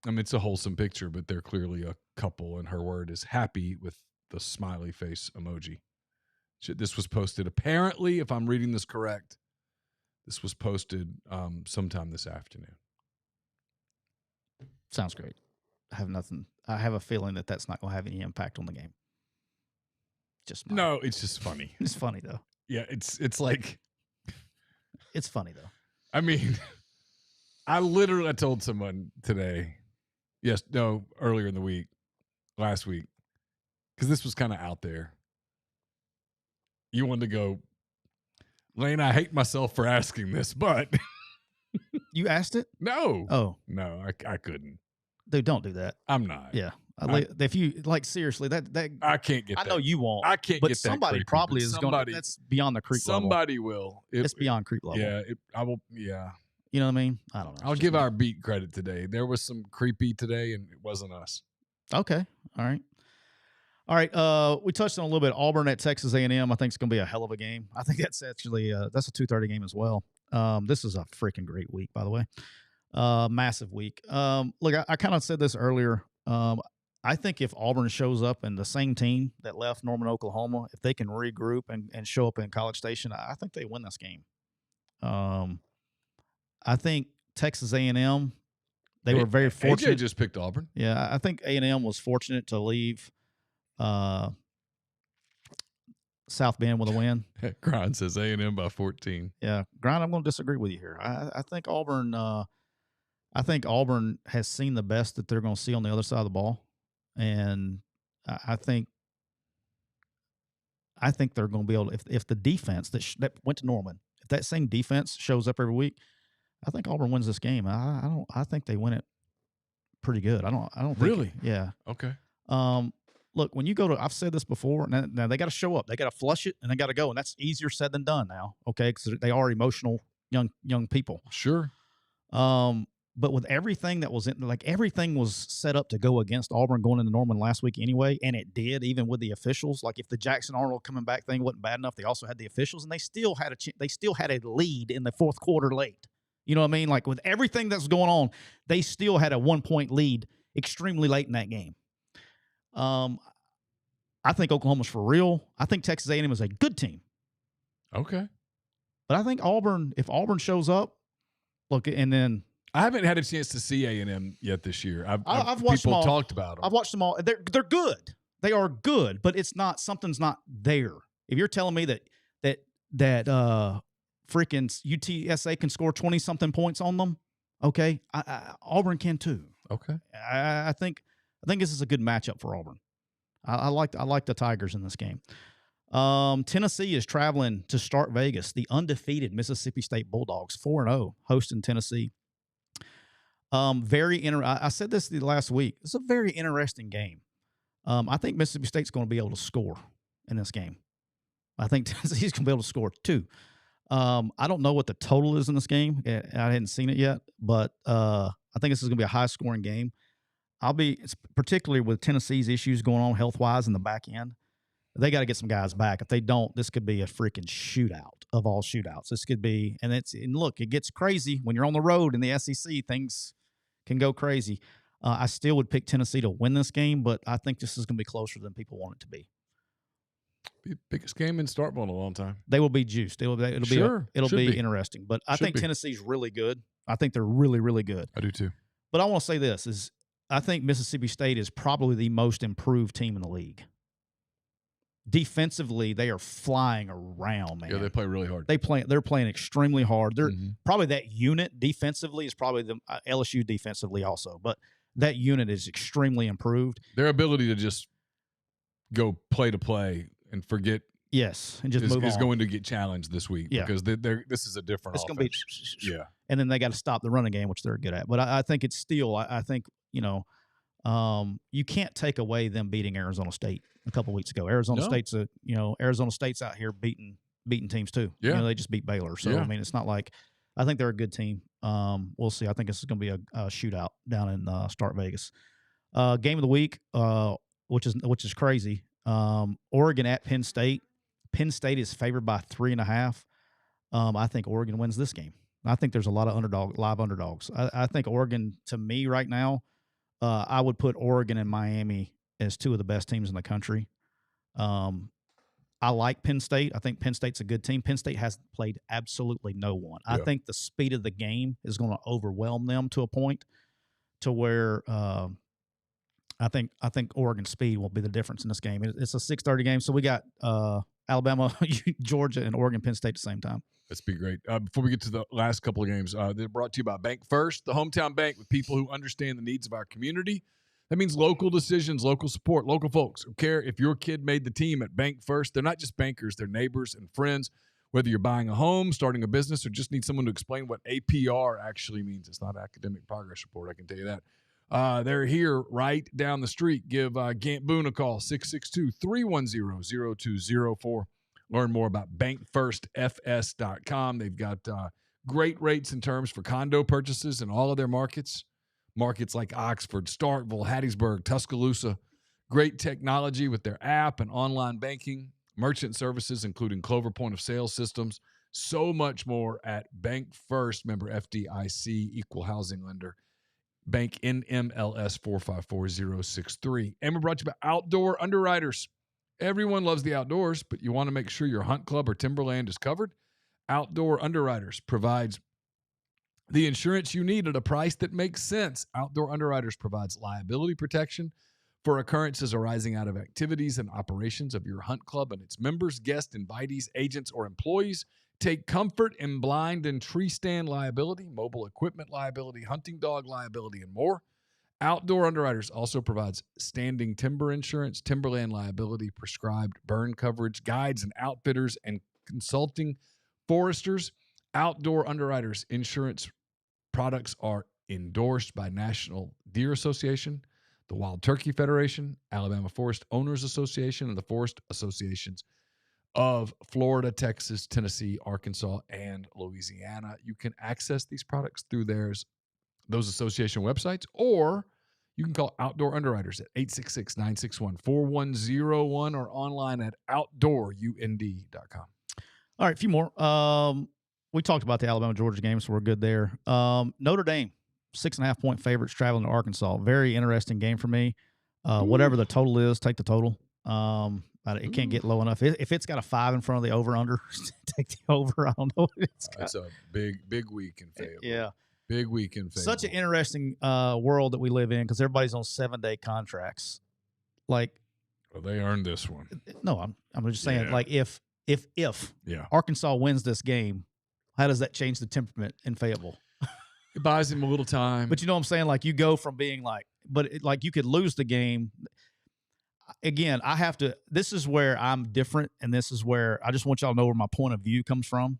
it's a wholesome picture, but they're clearly a couple, and her word is happy with the smiley face emoji. This was posted, apparently, if I'm reading this correct, this was posted sometime this afternoon. Sounds great. I have nothing. I have a feeling that that's not going to have any impact on the game. No, it's just funny. It's funny, though. Yeah, it's like. It's funny, though. I told someone today, earlier in the week, last week, because this was kind of out there. You wanted to go, Lane, I hate myself for asking this, but. You asked it? No. Oh. No, I couldn't. Dude, don't do that. I'm not. Yeah. If you, seriously, that I can't get that. I know you won't. I can't get that. But somebody probably is going to, that's beyond the creep level. Somebody will. It's beyond creep level. Yeah, I will, yeah. You know what I mean? I don't know. I'll give our beat credit today. There was some creepy today, and it wasn't us. Okay. All right. We touched on a little bit Auburn at Texas A&M. I think it's going to be a hell of a game. I think that's actually that's a 2:30 game as well. This is a freaking great week, by the way. Massive week. Look, I kind of said this earlier. I think if Auburn shows up and the same team that left Norman, Oklahoma, if they can regroup and show up in College Station, I think they win this game. I think Texas A&M, they were very fortunate. AJ just picked Auburn. Yeah, I think A&M was fortunate to leave South Bend with a win. Grind says A&M by 14. Yeah, Grind, I'm going to disagree with you here. I think Auburn. I think Auburn has seen the best that they're going to see on the other side of the ball, and I think they're going to be able to, if the defense that went to Norman, if that same defense shows up every week, I think Auburn wins this game. I think they win it pretty good. I don't think, really. Yeah. Okay. Look, when you go to, I've said this before. Now they got to show up. They got to flush it, and they got to go, and that's easier said than done now. Okay, because they are emotional young people. Sure. But with everything that was everything was set up to go against Auburn going into Norman last week anyway, and it did, even with the officials. Like if the Jackson Arnold coming back thing wasn't bad enough, they also had the officials, and they still had a lead in the fourth quarter late. You know what I mean? Like with everything that's going on, they still had a 1-point lead extremely late in that game. I think Oklahoma's for real. I think Texas A&M is a good team. Okay. But I think Auburn, if Auburn shows up, look, and then I haven't had a chance to see A&M yet this year. I've watched them all. People talked about them. I've watched them all. They're good. They are good, but it's not, something's not there. If you're telling me that freaking UTSA can score 20-something points on them, okay, Auburn can too. Okay. I think this is a good matchup for Auburn. I like the Tigers in this game. Tennessee is traveling to start Vegas. The undefeated Mississippi State Bulldogs, 4-0, hosting Tennessee. I said this the last week. It's a very interesting game. I think Mississippi State's going to be able to score in this game. I think Tennessee's going to be able to score too. I don't know what the total is in this game. I hadn't seen it yet, but I think this is going to be a high-scoring game. Particularly with Tennessee's issues going on health-wise in the back end. They got to get some guys back. If they don't, this could be a freaking shootout of all shootouts. This could be, and look, it gets crazy when you're on the road in the SEC. Things can go crazy. I still would pick Tennessee to win this game, but I think this is going to be closer than people want it to be. Be the biggest game in Starkville in a long time. They will be juiced. It'll be interesting. But I think Tennessee's really good. I think they're really, really good. I do too. But I want to say this is I think Mississippi State is probably the most improved team in the league. Defensively, they are flying around, man. Yeah, they play really hard. They're playing extremely hard. They're probably that unit defensively is probably the LSU defensively also, but that unit is extremely improved. Their ability to just go play to play and forget, and just move on, is going to get challenged this week because this is a different. It's going to be and then they got to stop the running game, which they're good at. But I think it's still. I think you can't take away them beating Arizona State a couple weeks ago. Arizona State's out here beating teams too. Yeah, they just beat Baylor. So I mean, it's not like I think they're a good team. We'll see. I think this is going to be a shootout down in Start Vegas. Game of the week, which is crazy. Oregon at Penn State. Penn State is favored by 3.5. I think Oregon wins this game. I think there's a lot of live underdogs. I think Oregon, to me right now, I would put Oregon and Miami as two of the best teams in the country. I like Penn State. I think Penn State's a good team. Penn State has played absolutely no one. Yeah. I think the speed of the game is going to overwhelm them to a point to where I think Oregon's speed will be the difference in this game. It's a 6:30 game, so we got Alabama, Georgia, and Oregon, Penn State at the same time. That's be great. Before we get to the last couple of games, they're brought to you by Bank First, the hometown bank with people who understand the needs of our community. That means local decisions, local support, local folks who care if your kid made the team at Bank First. They're not just bankers, they're neighbors and friends. Whether you're buying a home, starting a business, or just need someone to explain what APR actually means. It's not academic progress report, I can tell you that. They're here right down the street. Give Gant Boone a call, 662-310-0204. Learn more about bankfirstfs.com. They've got great rates and terms for condo purchases in all of their markets. Markets like Oxford, Starkville, Hattiesburg, Tuscaloosa. Great technology with their app and online banking. Merchant services, including Clover point of sale systems. So much more at Bank First. Member FDIC, equal housing lender. Bank NMLS 454063. And we're brought to you by Outdoor Underwriters. Everyone loves the outdoors, but you want to make sure your hunt club or timberland is covered. Outdoor Underwriters provides the insurance you need at a price that makes sense. Outdoor Underwriters provides liability protection for occurrences arising out of activities and operations of your hunt club and its members, guests, invitees, agents, or employees. Take comfort in blind and tree stand liability, mobile equipment liability, hunting dog liability, and more. Outdoor Underwriters also provides standing timber insurance, timberland liability, prescribed burn coverage, guides and outfitters, and consulting foresters. Outdoor Underwriters insurance products are endorsed by National Deer Association, the Wild Turkey Federation, Alabama Forest Owners Association, and the Forest Associations of Florida, Texas, Tennessee, Arkansas, and Louisiana. You can access these products through those association websites, or you can call Outdoor Underwriters at 866-961-4101 or online at outdoorund.com. All right, a few more. We talked about the Alabama-Georgia game, so we're good there. Notre Dame, 6.5-point favorites traveling to Arkansas. Very interesting game for me. Whatever the total is, take the total. It can't get low enough. If it's got a 5 in front of the over-under, take the over. I don't know what it's got. It's a big week in favor. Yeah. Big week in favor. Such an interesting world that we live in because everybody's on 7-day contracts. Like, well, they earned this one. No, I'm just saying, like, if Arkansas wins this game, how does that change the temperament in Fayetteville? It buys him a little time. But you know what I'm saying? Like, you go from being like, like you could lose the game. Again, this is where I'm different, and this is where I just want y'all to know where my point of view comes from.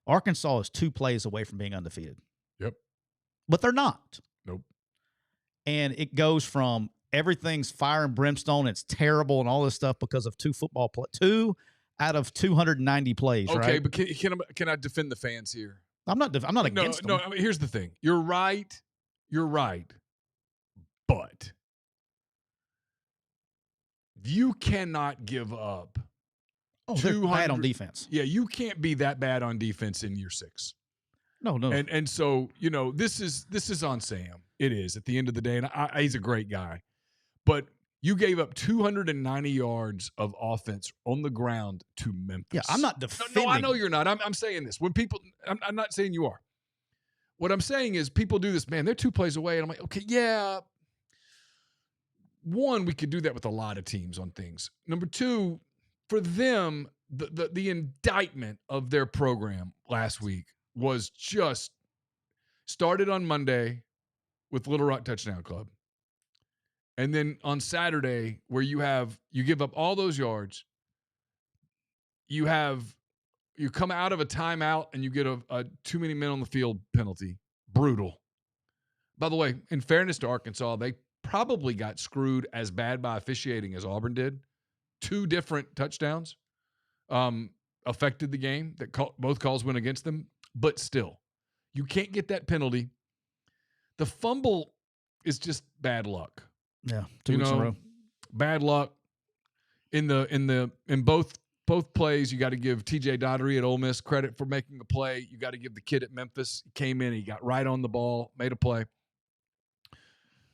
Arkansas is 2 plays away from being undefeated. Yep. But they're not. Nope. And it goes from everything's fire and brimstone. It's terrible and all this stuff because of 2 out of 290 plays. Okay, right? but can I defend the fans here? I'm not against them. No. I mean, here's the thing. You're right. But you cannot give up. They're bad on defense. Yeah, you can't be that bad on defense in year 6. No. And so, this is on Sam. It is at the end of the day, and he's a great guy. But you gave up 290 yards of offense on the ground to Memphis. Yeah, I'm not defending. No, I know you're not. I'm saying this. When people, I'm not saying you are. What I'm saying is people do this, man, they're 2 plays away. And I'm like, okay, yeah. One, we could do that with a lot of teams on things. Number 2, for them, the indictment of their program last week was just started on Monday with Little Rock Touchdown Club. And then on Saturday, where you give up all those yards, you come out of a timeout and you get a too many men on the field penalty. Brutal. By the way, in fairness to Arkansas, they probably got screwed as bad by officiating as Auburn did. 2 different touchdowns affected the game. Both calls went against them. But still, you can't get that penalty. The fumble is just bad luck. Yeah, 2 weeks in a row. Bad luck in both plays. You got to give TJ Daugherty at Ole Miss credit for making a play. You got to give the kid at Memphis. He came in, he got right on the ball, made a play.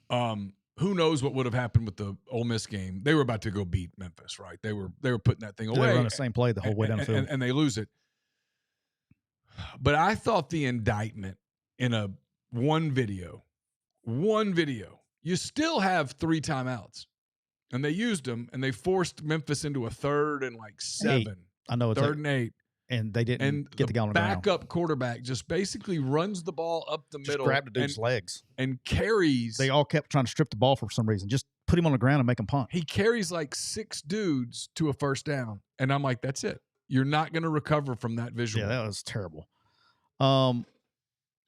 Who knows what would have happened with the Ole Miss game? They were about to go beat Memphis, right? They were putting that thing away. They run the same play the whole way down the field, and they lose it. But I thought the indictment in one video. You still have 3 timeouts, and they used them, and they forced Memphis into a 3rd and 7. 8. I know it's 3rd and 8, and they didn't get the guy on the ground. Backup quarterback just basically runs the ball up the middle, grabbed the dude's legs, and carries. They all kept trying to strip the ball for some reason. Just put him on the ground and make him punt. He carries 6 dudes to a first down, and I'm like, that's it. You're not going to recover from that visual. Yeah, that was terrible.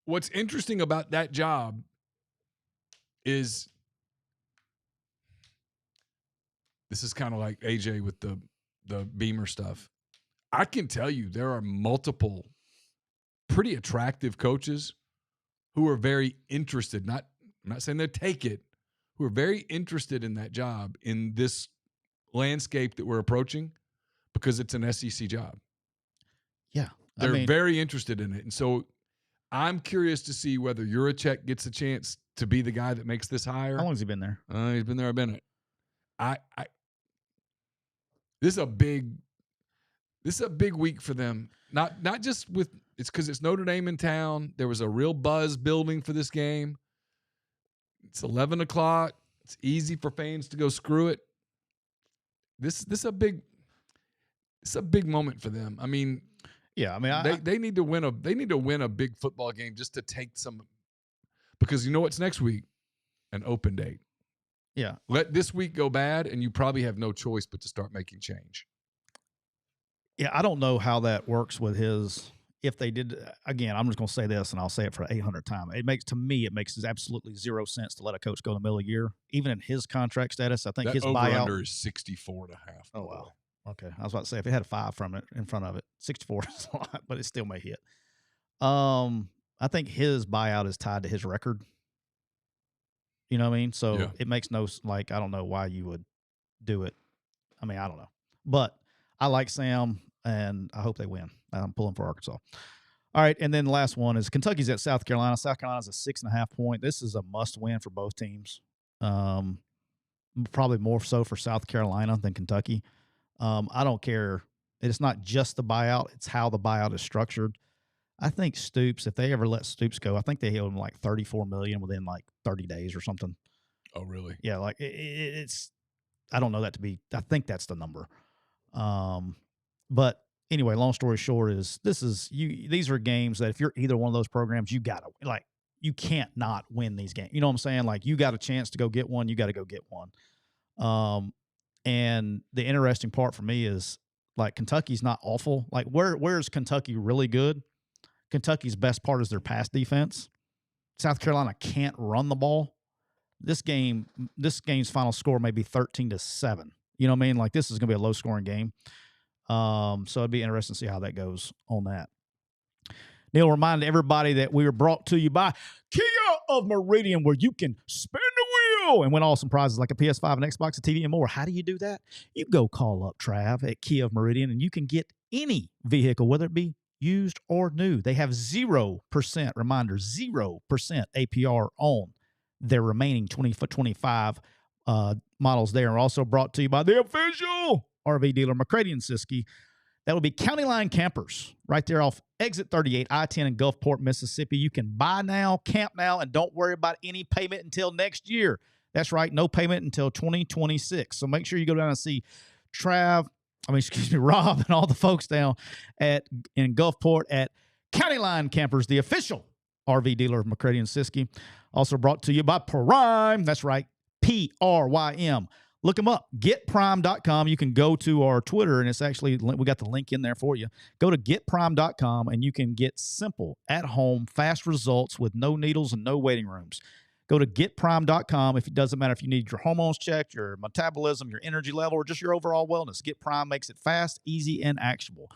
What's interesting about that job is this is kind of like AJ with the Beamer stuff. I can tell you there are multiple pretty attractive coaches who are very interested. I'm not saying they take it, who are very interested in that job in this landscape that we're approaching because it's an SEC job. Yeah. They're very interested in it. And so I'm curious to see whether Juracek gets a chance to be the guy that makes this hire. How long has he been there? He's been there a minute. This is a big week for them. Not just with it's because it's Notre Dame in town. There was a real buzz building for this game. It's 11 o'clock. It's easy for fans to go screw it. This is a big moment for them. I mean, yeah. They need to win a big football game just to take some, because you know what's next week? An open date. Yeah. Let this week go bad, and you probably have no choice but to start making change. Yeah, I don't know how that works with his. If they did, again, I'm just going to say this, and I'll say it for the 800th time. It makes absolutely 0 sense to let a coach go in the middle of the year, even in his contract status. I think his buyout over-under is 64.5. Oh wow. Okay, I was about to say if it had a 5 from it in front of it, 64 is a lot, but it still may hit. I think his buyout is tied to his record. You know what I mean? So It makes no, I don't know why you would do it. I mean, I don't know. But I like Sam, and I hope they win. I'm pulling for Arkansas. All right, and then the last one is Kentucky's at South Carolina. South Carolina's a 6.5 point. This is a must-win for both teams. Probably more so for South Carolina than Kentucky. I don't care. It's not just the buyout. It's how the buyout is structured. I think Stoops, if they ever let Stoops go, I think they owe him $34 million within 30 days or something. Oh, really? Yeah, it's. I don't know that to be. I think that's the number. But anyway, long story short is these are games that if you're either one of those programs, you gotta you can't not win these games. You know what I'm saying? You got a chance to go get one, you got to go get one. And the interesting part for me is Kentucky's not awful. Where's Kentucky really good? Kentucky's best part is their pass defense. South Carolina can't run the ball. this game's final score may be 13-7. You know what I mean? Like, this is going to be a low-scoring game. So it'd be interesting to see how that goes on that. Neal, remind everybody that we were brought to you by Kia of Meridian, where you can spin the wheel and win awesome prizes like a PS5, an Xbox, a TV, and more. How do you do that? You go call up Trav at Kia of Meridian, and you can get any vehicle, whether it be used or new. They have 0%, reminder, 0% APR on their remaining 2025 models. They are also brought to you by the official RV dealer, McCready and Siskey. That would be County Line Campers right there off Exit 38, I-10 in Gulfport, Mississippi. You can buy now, camp now, and don't worry about any payment until next year. That's right, no payment until 2026. So make sure you go down and see Rob and all the folks down in Gulfport at County Line Campers, the official RV dealer of McCready and Siskey. Also brought to you by Prime. That's right, PRYM. Look them up, getprime.com. You can go to our Twitter, and it's actually, we got the link in there for you. Go to getprime.com, and you can get simple, at-home, fast results with no needles and no waiting rooms. Go to getprime.com. If it doesn't matter if you need your hormones checked, your metabolism, your energy level, or just your overall wellness, Get Prime makes it fast, easy, and actionable.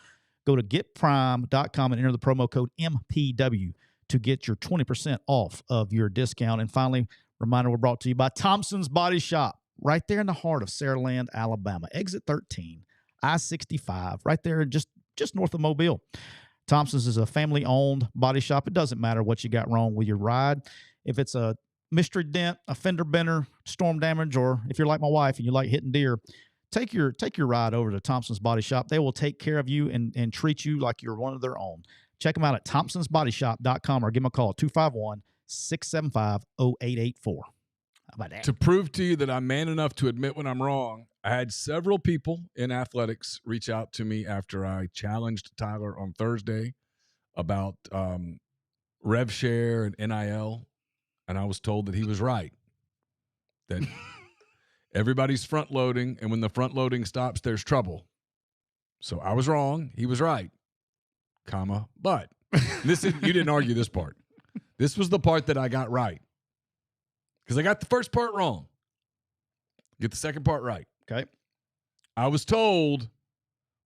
Go to getprime.com and enter the promo code MPW to get your 20% off of your discount. And finally, reminder, we're brought to you by Thompson's Body Shop, right there in the heart of Saraland, Alabama. Exit 13, I-65, right there just north of Mobile. Thompson's is a family-owned body shop. It doesn't matter what you got wrong with your ride. If it's a mystery dent, a fender bender, storm damage, or if you're like my wife and you like hitting deer, take your ride over to Thompson's Body Shop. They will take care of you and treat you like you're one of their own. Check them out at thompsonsbodyshop.com or give them a call at 251-675-0884. How about that? To prove to you that I'm man enough to admit when I'm wrong, I had several people in athletics reach out to me after I challenged Tyler on Thursday about rev share and NIL, and I was told that he was right, that everybody's front loading, and when the front loading stops, there's trouble. So I was wrong. He was right, but you didn't argue this part. This was the part that I got right. Because I got the first part wrong. Get the second part right. Okay. I was told,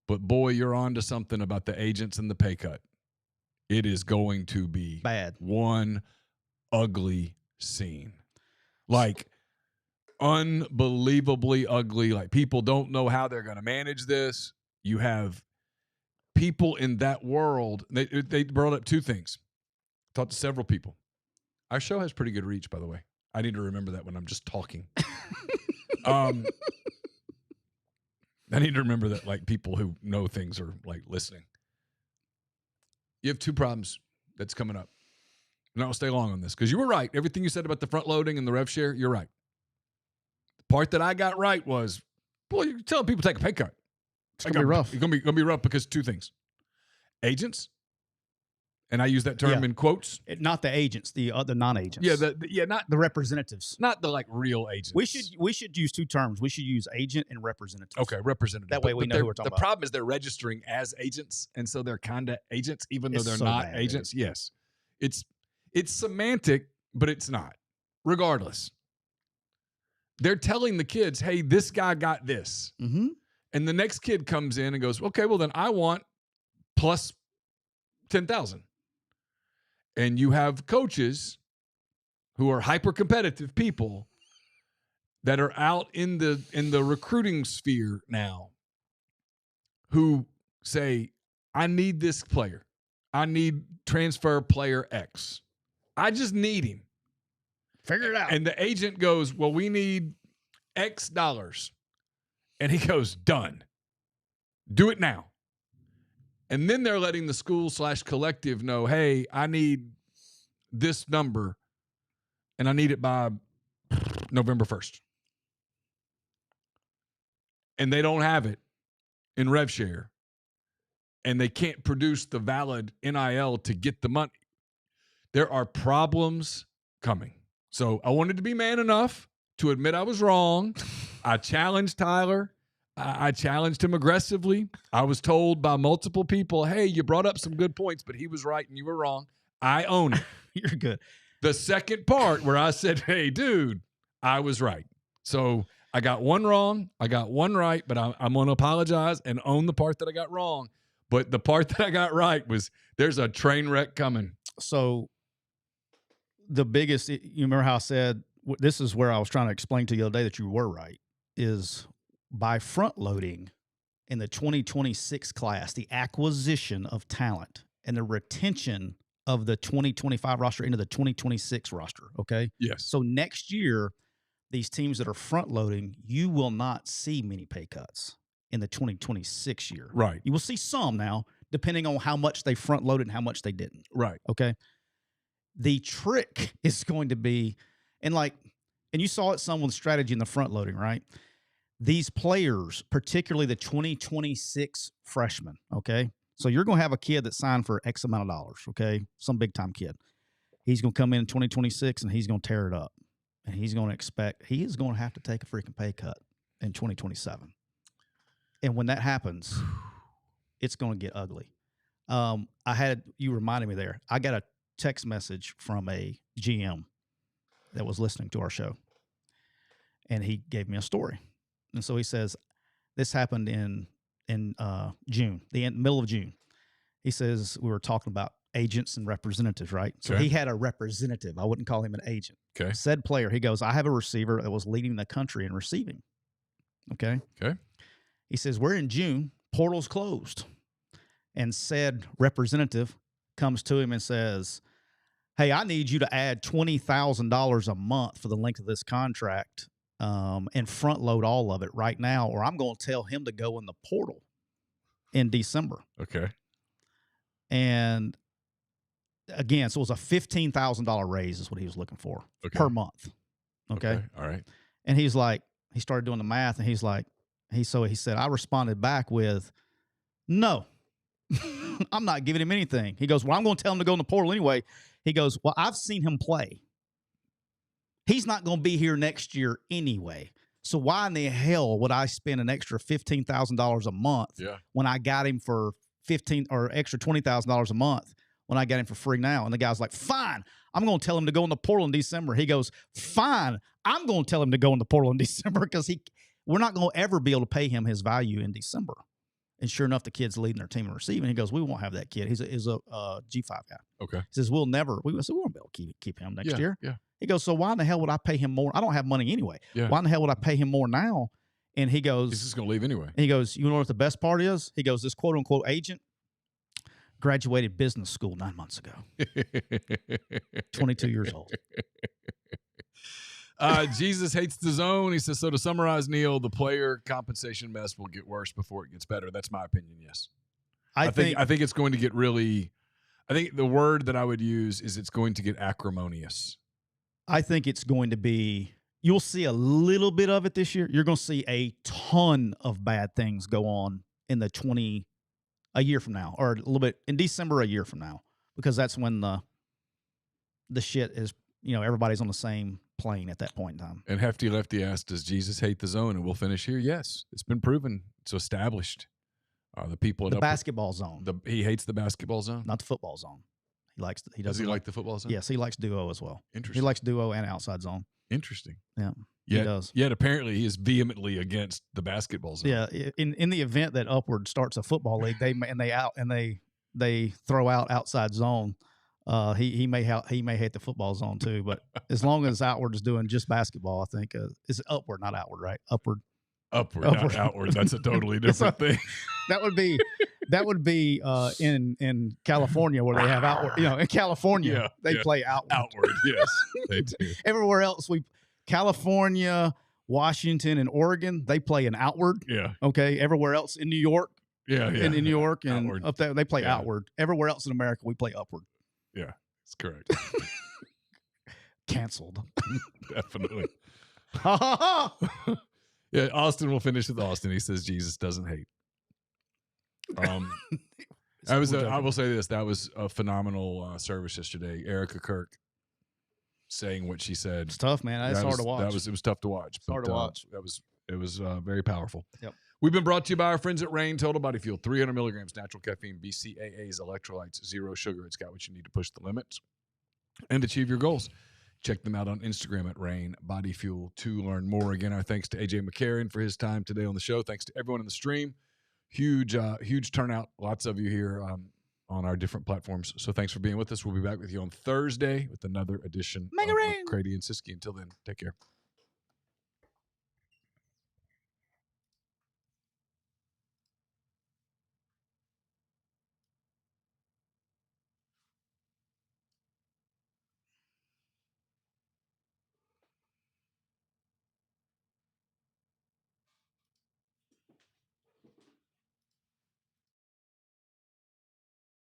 but boy, you're on to something about the agents and the pay cut. It is going to be bad. One ugly scene. Like, unbelievably ugly. Like, people don't know how they're going to manage this. You have people in that world. They brought up two things. Talked to several people. Our show has pretty good reach, by the way. I need to remember that when I'm just talking. I need to remember that, like, people who know things are, like, listening. You have two problems that's coming up. And I'll stay long on this because you were right. Everything you said about the front loading and the rev share, you're right. The part that I got right was, boy, you're telling people to take a pay cut. It's going to be rough. It's going to be rough because two things. Agents. And I use that term in quotes. Not the agents, the other non-agents. Not the representatives. Not the, like, real agents. We should use two terms. We should use agent and representative. Okay, representative. That way we know who we're talking about. The problem is they're registering as agents, and so they're kind of agents, even though they're not agents. Dude. Yes, it's semantic, but it's not. Regardless, they're telling the kids, "Hey, this guy got this," and the next kid comes in and goes, "Okay, well then I want plus 10,000." And you have coaches who are hyper-competitive people that are out in the recruiting sphere now who say, I need this player. I need transfer player X. I just need him. Figure it out. And the agent goes, well, we need X dollars. And he goes, done. Do it now. And then they're letting the school/collective know, hey, I need this number, and I need it by November 1st. And they don't have it in rev share, and they can't produce the valid NIL to get the money. There are problems coming. So I wanted to be man enough to admit I was wrong. I challenged Tyler. I challenged him aggressively. I was told by multiple people, hey, you brought up some good points, but he was right and you were wrong. I own it. You're good. The second part where I said, hey, dude, I was right. So I got one wrong. I got one right, but I'm going to apologize and own the part that I got wrong. But the part that I got right was there's a train wreck coming. So the biggest, you remember how I said, this is where I was trying to explain to you the other day that you were right, is by front loading in the 2026 class, the acquisition of talent and the retention of the 2025 roster into the 2026 roster. Okay. Yes. So next year, these teams that are front loading, you will not see many pay cuts in the 2026 year. Right. You will see some now, depending on how much they front loaded and how much they didn't. Right. Okay. The trick is going to be, and you saw it some with strategy in the front loading, right? These players, particularly the 2026 freshmen, okay? So you're going to have a kid that signed for X amount of dollars, okay? Some big time kid. He's going to come in 2026 and he's going to tear it up. And he is going to have to take a freaking pay cut in 2027. And when that happens, it's going to get ugly. You reminded me there. I got a text message from a GM that was listening to our show, and he gave me a story. And so he says, this happened in June, the middle of June. He says, we were talking about agents and representatives, right? So he had a representative. I wouldn't call him an agent. Okay. Said player, he goes, I have a receiver that was leading the country in receiving. Okay. Okay. He says, we're in June, portal's closed. And said representative comes to him and says, hey, I need you to add $20,000 a month for the length of this contract and front load all of it right now, or I'm going to tell him to go in the portal in December. Okay. And again, so it was a $15,000 raise is what he was looking for per month. Okay. All right. And he's like, he started doing the math and he's like, he said, I responded back with, no, I'm not giving him anything. He goes, well, I'm going to tell him to go in the portal anyway. He goes, well, I've seen him play. He's not going to be here next year anyway. So why in the hell would I spend an extra $15,000 a month when I got him for extra $20,000 a month when I got him for free now? And the guy's like, fine, I'm going to tell him to go in the portal in December. He goes, fine, I'm going to tell him to go in the portal in December because we're not going to ever be able to pay him his value in December. And sure enough, the kid's leading their team in receiving. He goes, we won't have that kid. He's a G5 guy. Okay. He says, we won't be able to keep him next year. Yeah. He goes, so why in the hell would I pay him more? I don't have money anyway. Yeah. Why in the hell would I pay him more now? And he goes, he's just going to leave anyway. And he goes, you know what the best part is? He goes, this quote unquote agent graduated business school 9 months ago. 22 years old. Jesus hates the zone. He says, so to summarize, Neal, the player compensation mess will get worse before it gets better. That's my opinion, yes. I think it's going to get really – I think the word that I would use is it's going to get acrimonious. I think it's going to be – you'll see a little bit of it this year. You're going to see a ton of bad things go on in a year from now, or a little bit in December a year from now, because that's when the shit is, everybody's on the same plane at that point in time. And Hefty Lefty asked, does Jesus hate the zone? And we'll finish here. Yes, it's been proven. It's established. The people in the basketball zone. He hates the basketball zone, not the football zone. Does he like the football zone? Yes, he likes duo as well. Interesting. He likes duo and outside zone. Interesting. Yeah. He does. Yet apparently he is vehemently against the basketball zone. Yeah. In the event that Upward starts a football league, they throw out outside zone. He may hate the football zone too. But as long as Outward is doing just basketball, I think it's Upward, not Outward, right? Upward, not outward. That's a totally different thing. That would be in California where they have Outward. In California they play Outward. Outward, yes, they do. Everywhere else, California, Washington, and Oregon, they play in Outward. Yeah. Okay. Everywhere else in New York. Yeah. In New York and outward. Up there, they play Outward. Everywhere else in America, we play Upward. Yeah, that's correct. Canceled. Definitely. Yeah, Austin will finish with Austin. He says Jesus doesn't hate. I will say this. That was a phenomenal service yesterday. Erica Kirk saying what she said. It's tough, man. It's hard to watch. It was tough to watch. It's hard to watch. It was very powerful. Yep. We've been brought to you by our friends at Rain Total Body Fuel. 300 milligrams natural caffeine, BCAAs, electrolytes, zero sugar. It's got what you need to push the limits and achieve your goals. Check them out on Instagram at Rain Body Fuel to learn more. Again, our thanks to AJ McCarron for his time today on the show. Thanks to everyone in the stream. Huge turnout. Lots of you here on our different platforms. So thanks for being with us. We'll be back with you on Thursday with another edition Make it of rain. McCready and Siskey. Until then, take care.